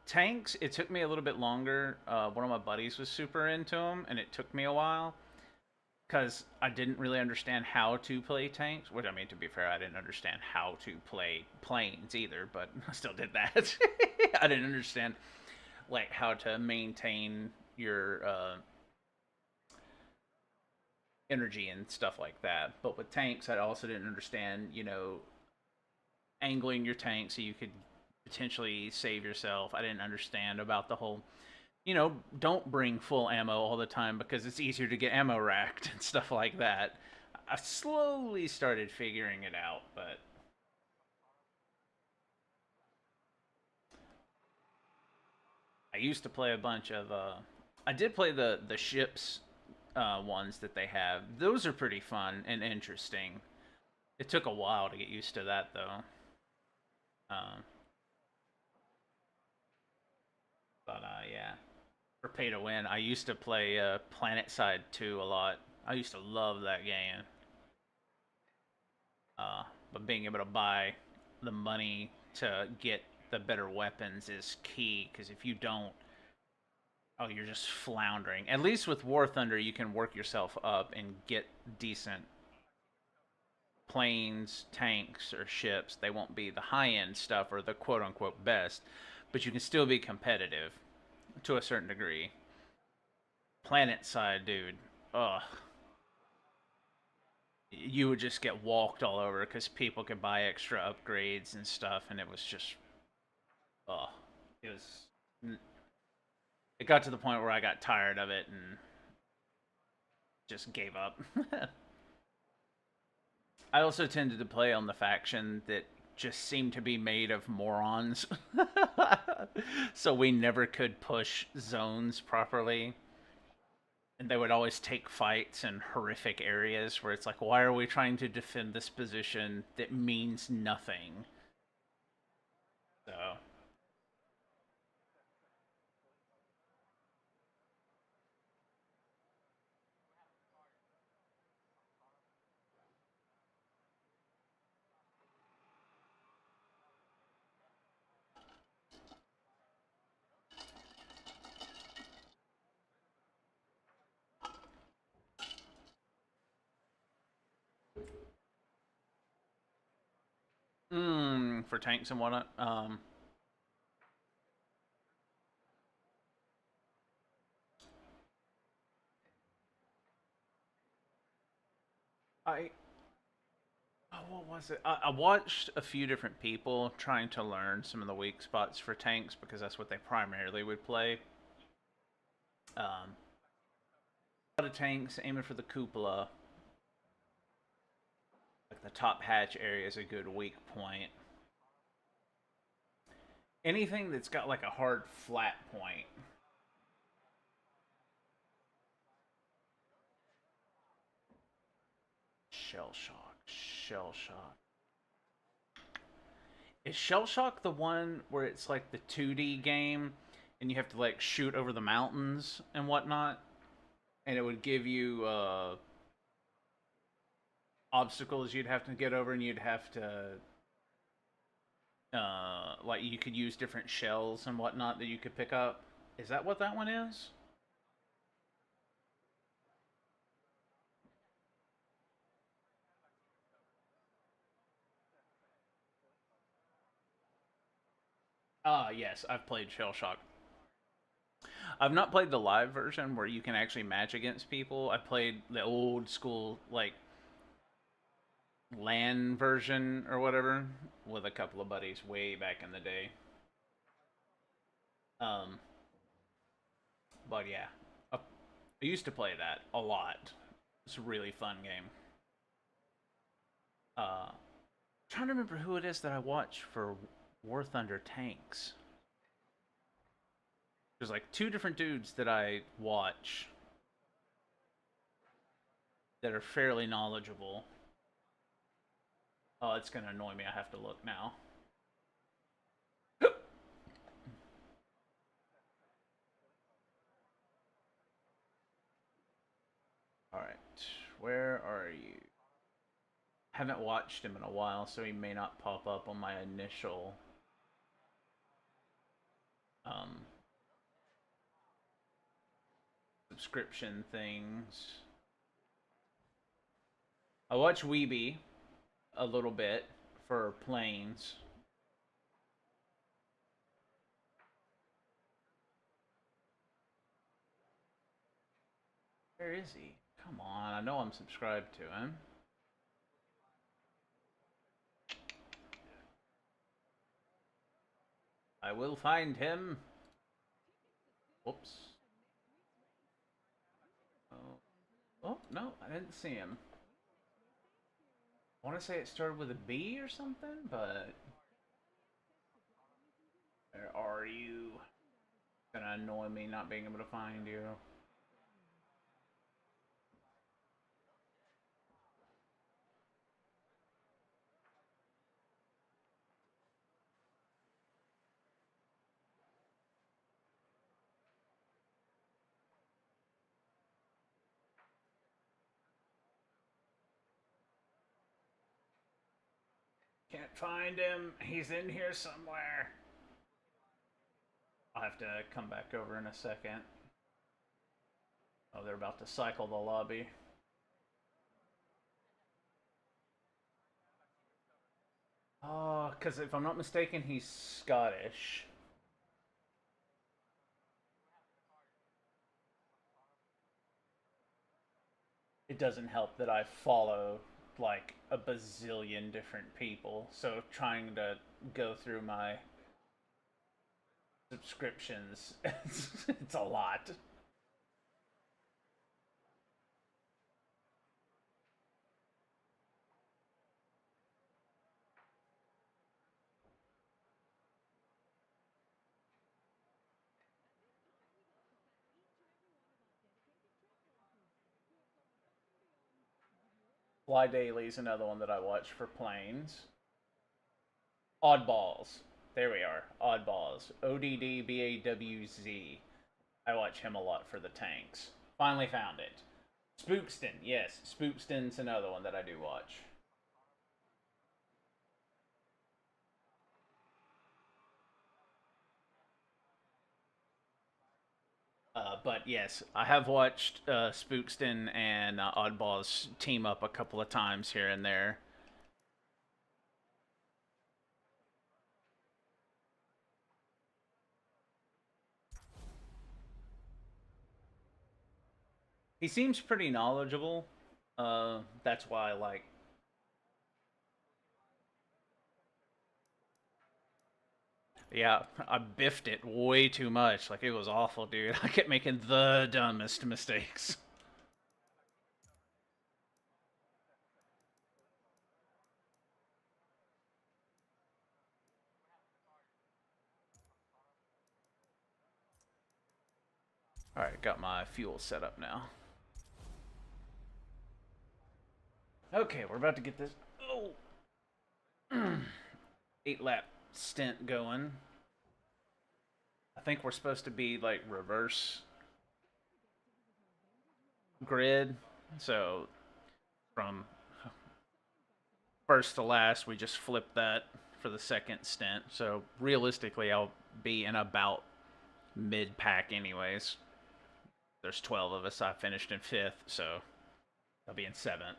Speaker 1: Tanks, it took me a little bit longer. One of my buddies was super into them, and it took me a while because I didn't really understand how to play tanks. Which I mean, to be fair, I didn't understand how to play planes either, but I still did that. I didn't understand like how to maintain your energy and stuff like that. But with tanks, I also didn't understand, angling your tank so you could potentially save yourself. I didn't understand about the whole, don't bring full ammo all the time because it's easier to get ammo racked and stuff like that. I slowly started figuring it out, but I used to play a bunch of I did play the ships ones that they have. Those are pretty fun and interesting. It took a while to get used to that though. Um, yeah, for pay to win, I used to play Planet Side 2 a lot. I used to love that game. Uh, but being able to buy the money to get the better weapons is key because if you don't, oh, you're just floundering. At least with War Thunder, you can work yourself up and get decent planes, tanks, or ships. They won't be the high end stuff or the quote unquote best, but you can still be competitive to a certain degree. Planet side, dude. Ugh. You would just get walked all over because people could buy extra upgrades and stuff, and it was just, ugh. It was. It got to the point where I got tired of it and just gave up. I also tended to play on the faction that just seemed to be made of morons. So we never could push zones properly. And they would always take fights in horrific areas where it's like, why are we trying to defend this position that means nothing? So, for tanks and whatnot. I what was it? I watched a few different people trying to learn some of the weak spots for tanks because that's what they primarily would play. A lot of tanks aiming for the cupola, like the top hatch area is a good weak point. Anything that's got like a hard flat point. Shell shock. Shell shock. Is Shell Shock the one where it's like the 2D game and you have to like shoot over the mountains and whatnot? And it would give you obstacles you'd have to get over and you'd have to like you could use different shells and whatnot that you could pick up. Is that what that one is? Ah, yes, I've played Shell Shock. I've not played the live version where you can actually match against people. I played the old school like LAN version or whatever with a couple of buddies way back in the day. Um, but yeah, I used to play that a lot. It's a really fun game. Trying to remember who it is that I watch for War Thunder tanks. There's like two different dudes that I watch that are fairly knowledgeable. Oh, it's gonna annoy me. I have to look now. All right, where are you? Haven't watched him in a while, so he may not pop up on my initial um, subscription things. I watch Weeby a little bit for planes. Where is he? Come on, I know I'm subscribed to him. I will find him. Whoops. Oh, oh no, I didn't see him. I want to say it started with a B or something, but where are you? gonna annoy me not being able to find you. Can't find him. He's in here somewhere. I'll have to come back over in a second. Oh, they're about to cycle the lobby. Oh, because if I'm not mistaken, he's Scottish. It doesn't help that I follow like a bazillion different people, so trying to go through my subscriptions, it's a lot. Fly Daily is another one that I watch for planes. Oddballs. There we are. Oddballs. ODDBAWZ. I watch him a lot for the tanks. Finally found it. Spookston. Yes, Spookston's another one that I do watch. But yes, I have watched Spookston and Oddballs team up a couple of times here and there. He seems pretty knowledgeable. That's why I like. Yeah, I biffed it way too much. Like it was awful, dude. I kept making the dumbest mistakes. All right, got my fuel set up now. Okay, we're about to get this 8 lap stint going. I think we're supposed to be like reverse grid. So from first to last, we just flip that for the second stint. So realistically, I'll be in about mid pack, anyways. There's 12 of us. I finished in fifth, so I'll be in seventh.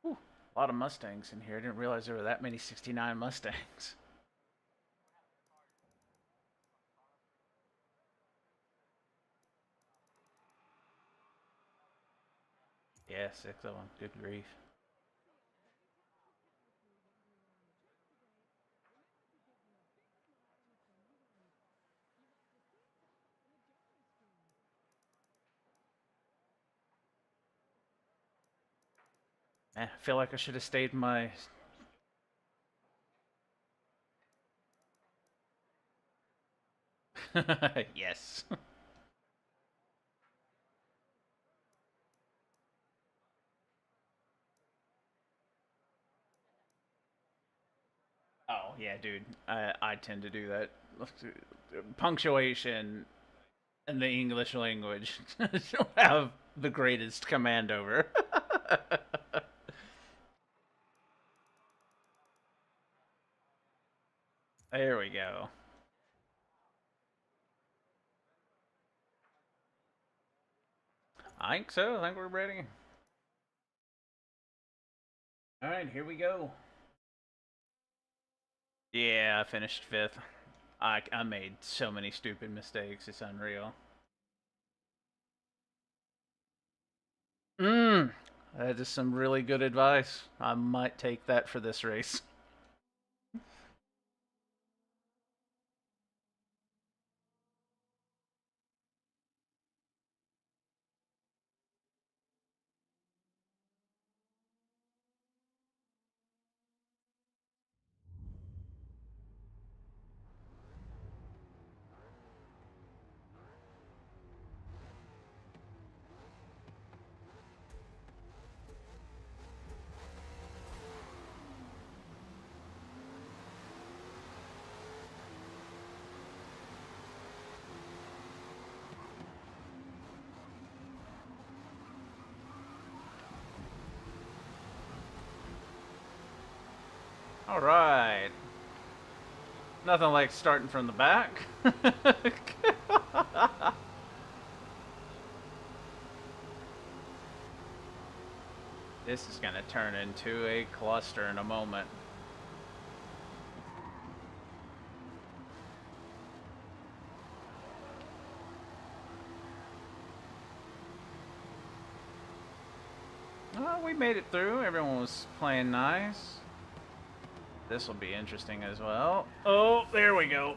Speaker 1: Whew, a lot of Mustangs in here. I didn't realize there were that many 69 Mustangs. Yeah, 6 of them. Good grief. I feel like I should have stayed in my. Yes. Oh, yeah, dude. I tend to do that. Punctuation and the English language have the greatest command over. There we go. I think so. I think we're ready. All right, here we go. Yeah, I finished fifth. I made so many stupid mistakes. It's unreal. That is some really good advice. I might take that for this race. All right. Nothing like starting from the back. This is going to turn into a cluster in a moment. Well, we made it through. Everyone was playing nice. This will be interesting as well. Oh, there we go.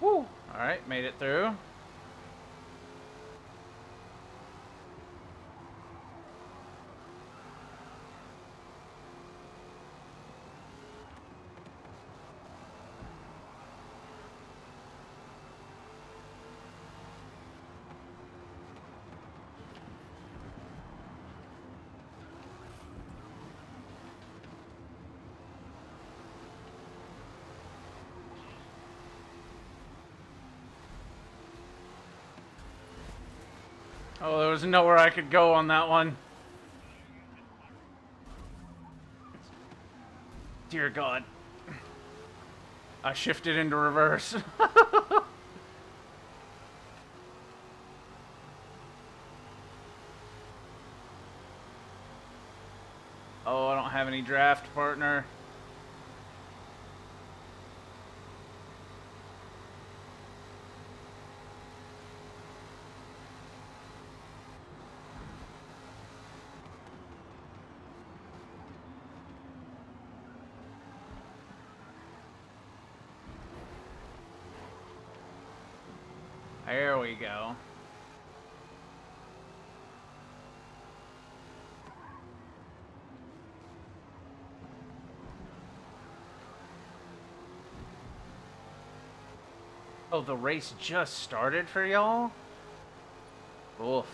Speaker 1: Woo! Alright, made it through. Oh, there was nowhere I could go on that one. Dear God. I shifted into reverse. Oh, I don't have any draft partner. There we go. Oh, the race just started for y'all? Oof.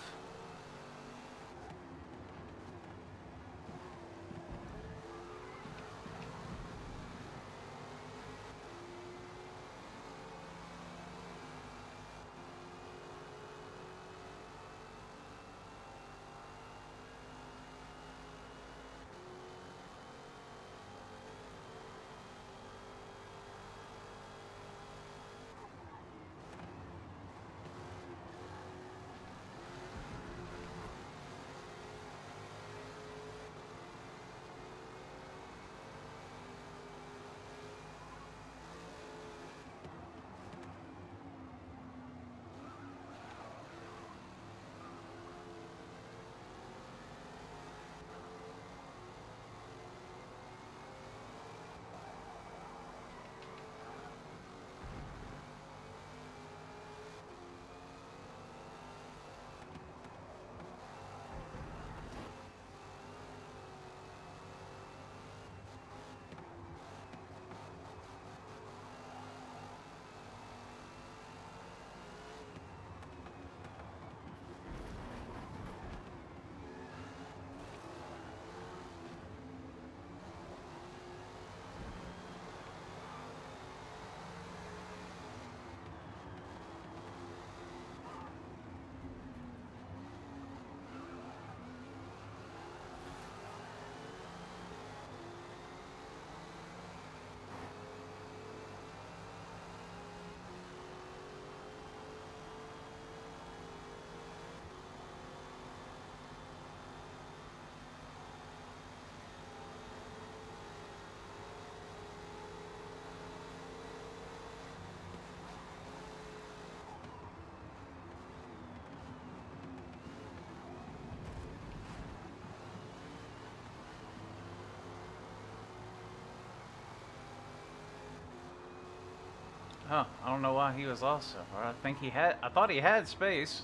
Speaker 1: Huh, I don't know why he was also. I think he had. I thought he had space.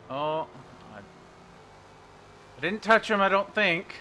Speaker 1: Oh, I didn't touch him, I don't think.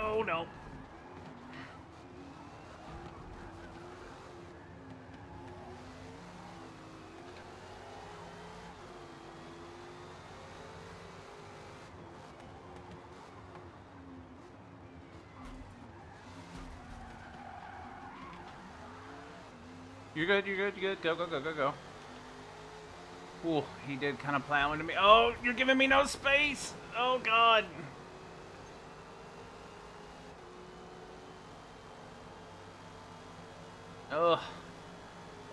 Speaker 1: Oh no. You're good, you're good, you're good. Go, go, go, go, go. Ooh, he did kind of plow into me. Oh, you're giving me no space. Oh, God. Ugh.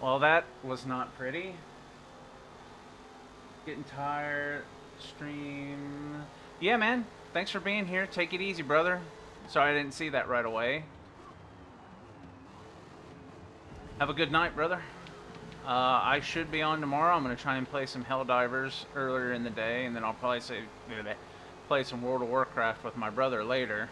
Speaker 1: Well, that was not pretty. Getting tired. Stream. Yeah, man. Thanks for being here. Take it easy, brother. Sorry I didn't see that right away. Have a good night, brother. I should be on tomorrow. I'm going to try and play some Helldivers earlier in the day, and then I'll probably play some World of Warcraft with my brother later.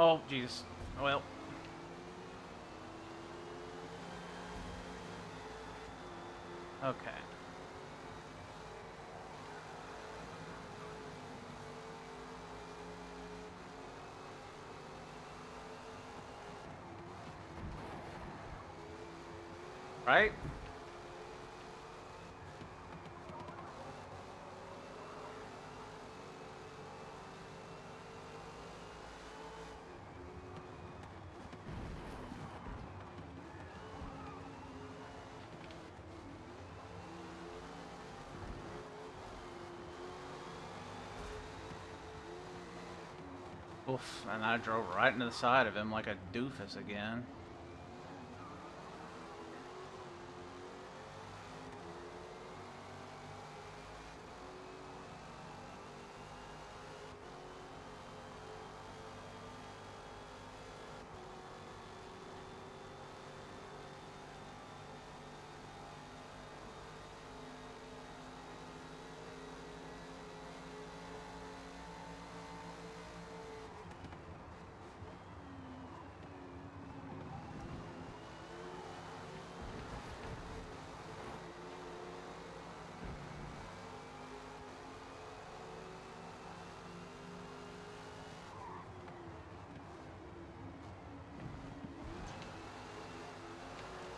Speaker 1: Oh, Jesus. Well. Okay. Right? Oof, and I drove right into the side of him like a doofus again.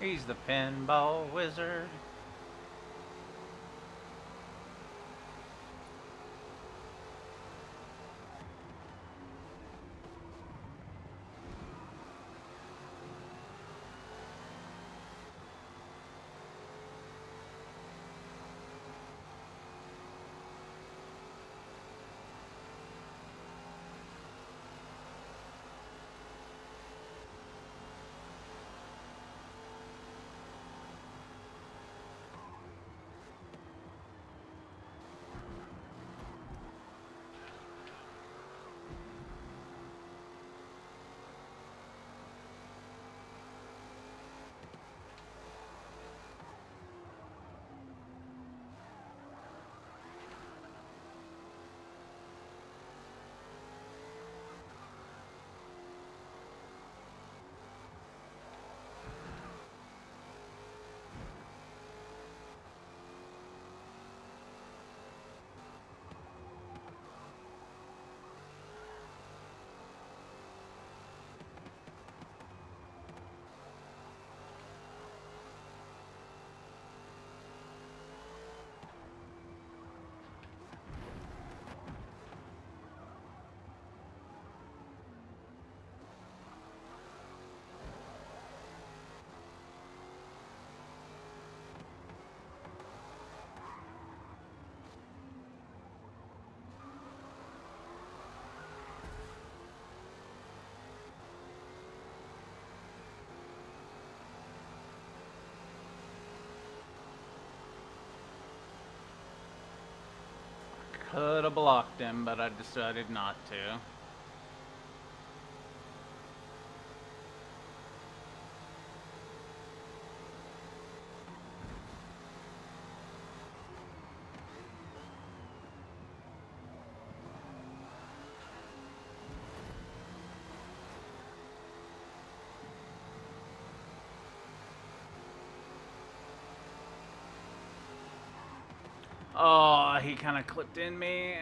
Speaker 1: He's the pinball wizard. Could have blocked him, but I decided not to. Oh, he kind of clipped in me.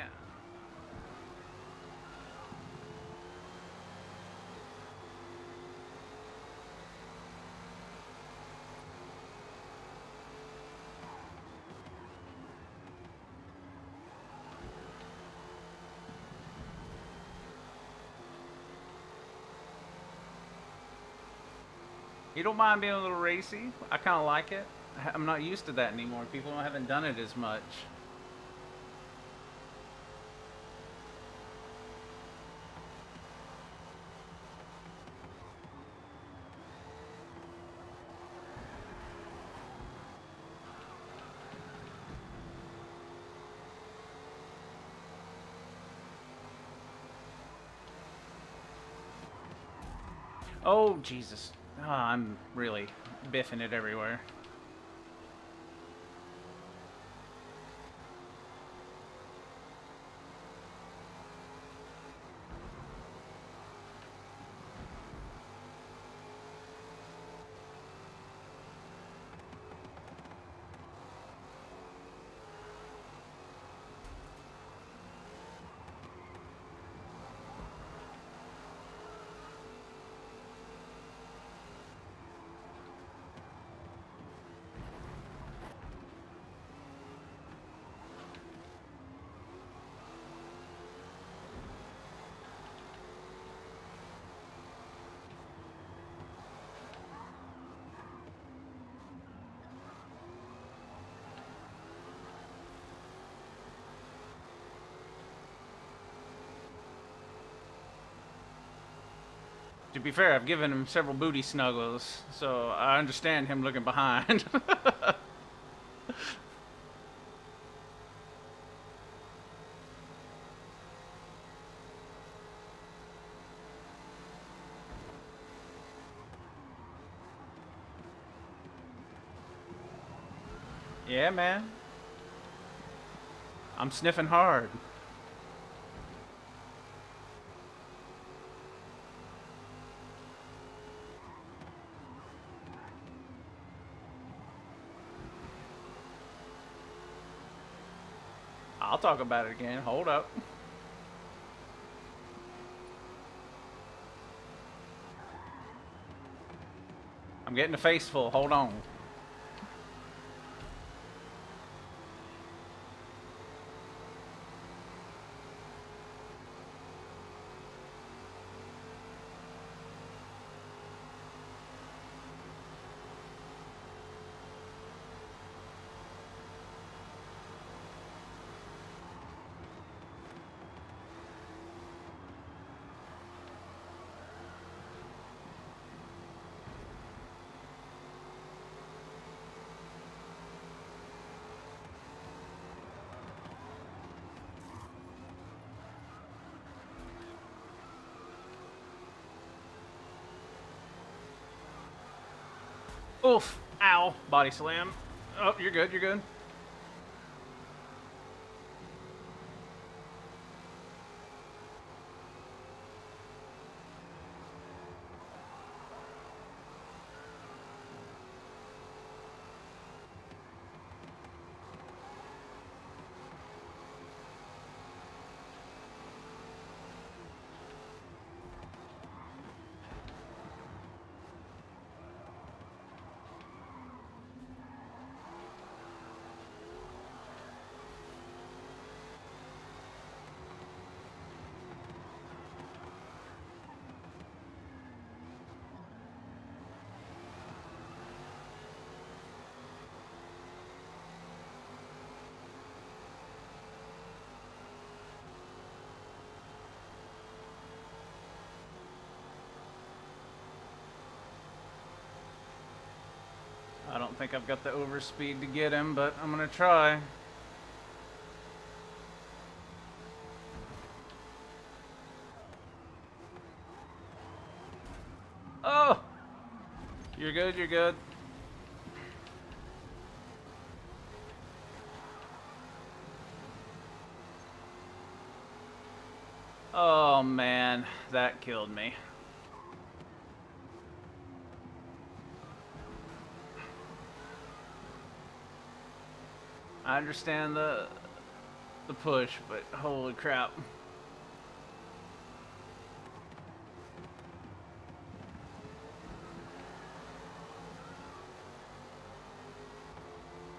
Speaker 1: You don't mind being a little racy? I kind of like it. I'm not used to that anymore. People haven't done it as much. Oh, Jesus. Oh, I'm really biffing it everywhere. To be fair, I've given him several booty snuggles, so I understand him looking behind. Yeah, man. I'm sniffing hard. I'll talk about it again. Hold up. I'm getting a face full. Hold on. Oof. Ow. Body slam. Oh, you're good. You're good. I don't think I've got the overspeed to get him, but I'm gonna try. Oh! You're good, you're good. Oh man, that killed me. I understand the push, but holy crap.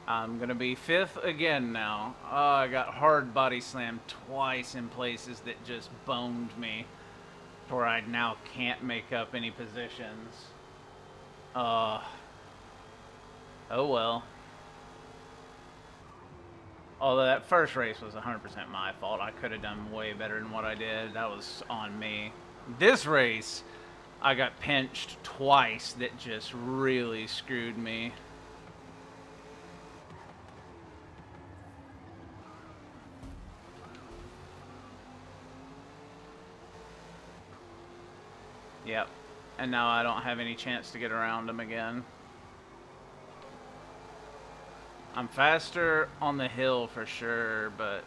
Speaker 1: I'm gonna be fifth again now. Oh, I got hard body slammed twice in places that just boned me, to where I now can't make up any positions. Oh well. Although that first race was 100% my fault. I could have done way better than what I did. That was on me. This race, I got pinched twice that just really screwed me. Yep. And now I don't have any chance to get around them again. I'm faster on the hill for sure, but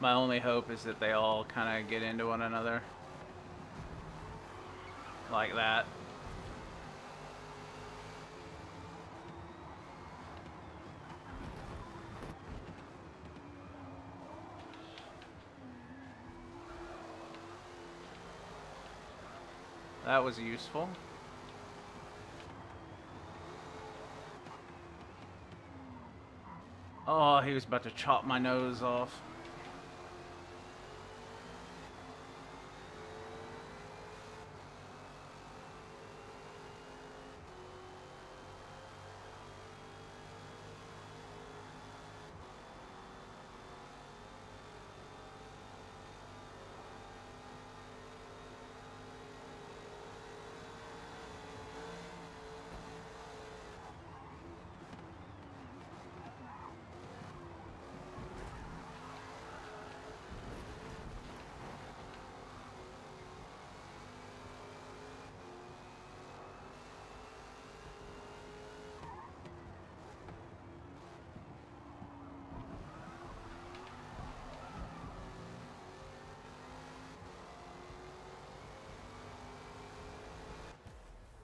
Speaker 1: my only hope is that they all kind of get into one another. Like that. That was useful. Oh, he was about to chop my nose off.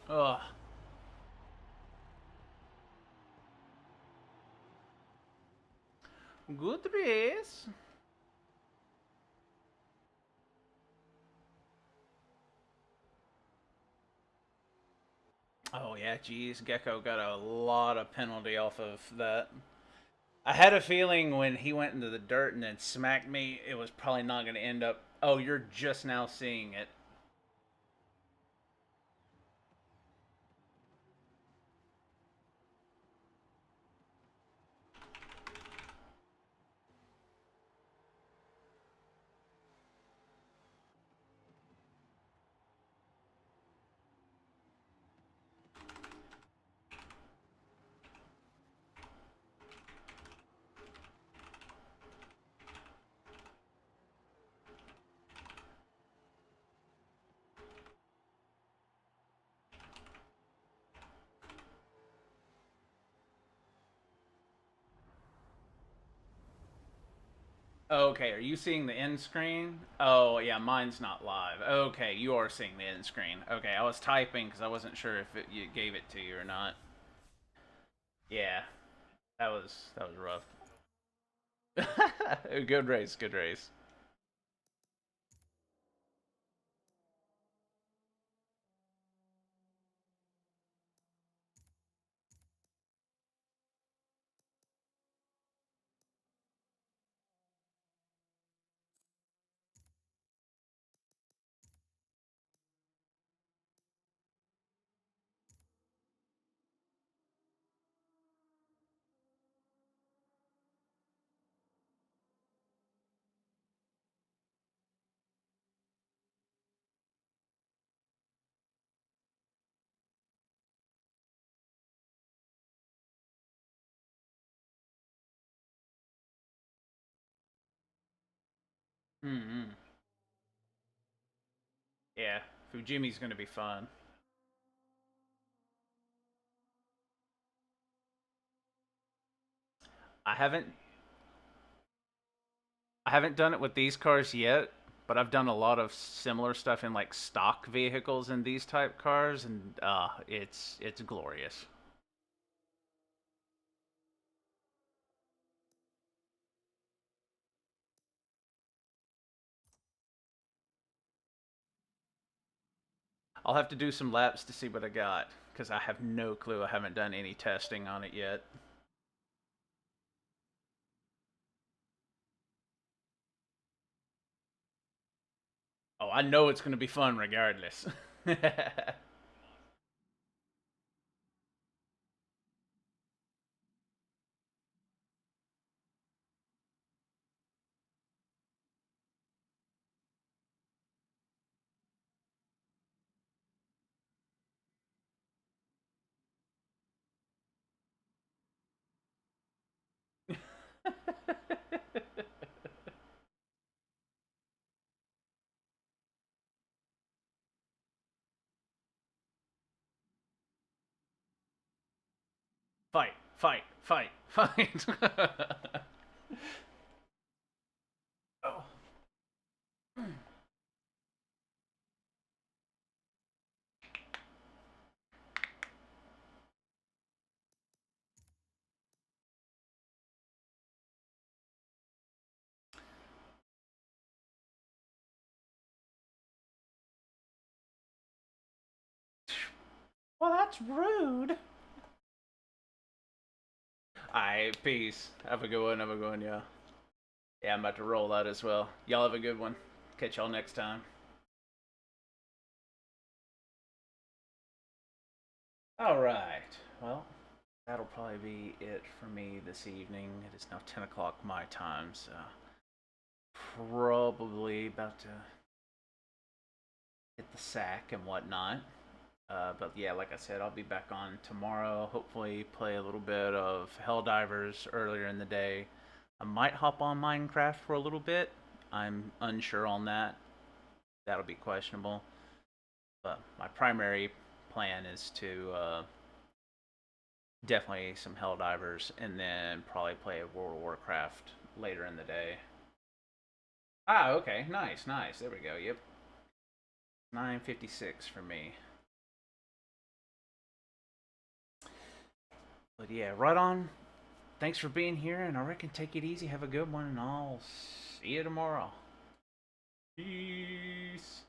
Speaker 1: Ugh. Good race. Oh yeah, geez, Gecko got a lot of penalty off of that. I had a feeling when he went into the dirt and then smacked me, it was probably not going to end up. Oh, you're just now seeing it. Okay, are you seeing the end screen? Oh, yeah, mine's not live. Okay, you are seeing the end screen. Okay, I was typing because I wasn't sure if you gave it to you or not. Yeah, that was rough. Good race, good race. Mm-hmm. Yeah, Fujimi's gonna be fun. I haven't I haven't done it with these cars yet, but I've done a lot of similar stuff in like stock vehicles in these type cars, and it's glorious. I'll have to do some laps to see what I got because I have no clue. I haven't done any testing on it yet. Oh, I know it's going to be fun regardless. Fight, fight, fight, fight. Oh. Well, that's rude. Alright, peace. Have a good one. Have a good one, yeah. Yeah, I'm about to roll out as well. Y'all have a good one. Catch y'all next time. Alright. Well, that'll probably be it for me this evening. It is now 10 o'clock my time, so probably about to hit the sack and whatnot. But yeah, like I said, I'll be back on tomorrow. Hopefully, play a little bit of Helldivers earlier in the day. I might hop on Minecraft for a little bit. I'm unsure on that. That'll be questionable. But my primary plan is to definitely some Helldivers and then probably play World of Warcraft later in the day. Ah, okay, nice, nice. There we go. Yep, 9:56 for me. But yeah, right on. Thanks for being here, and I reckon take it easy. Have a good one, and I'll see you tomorrow. Peace.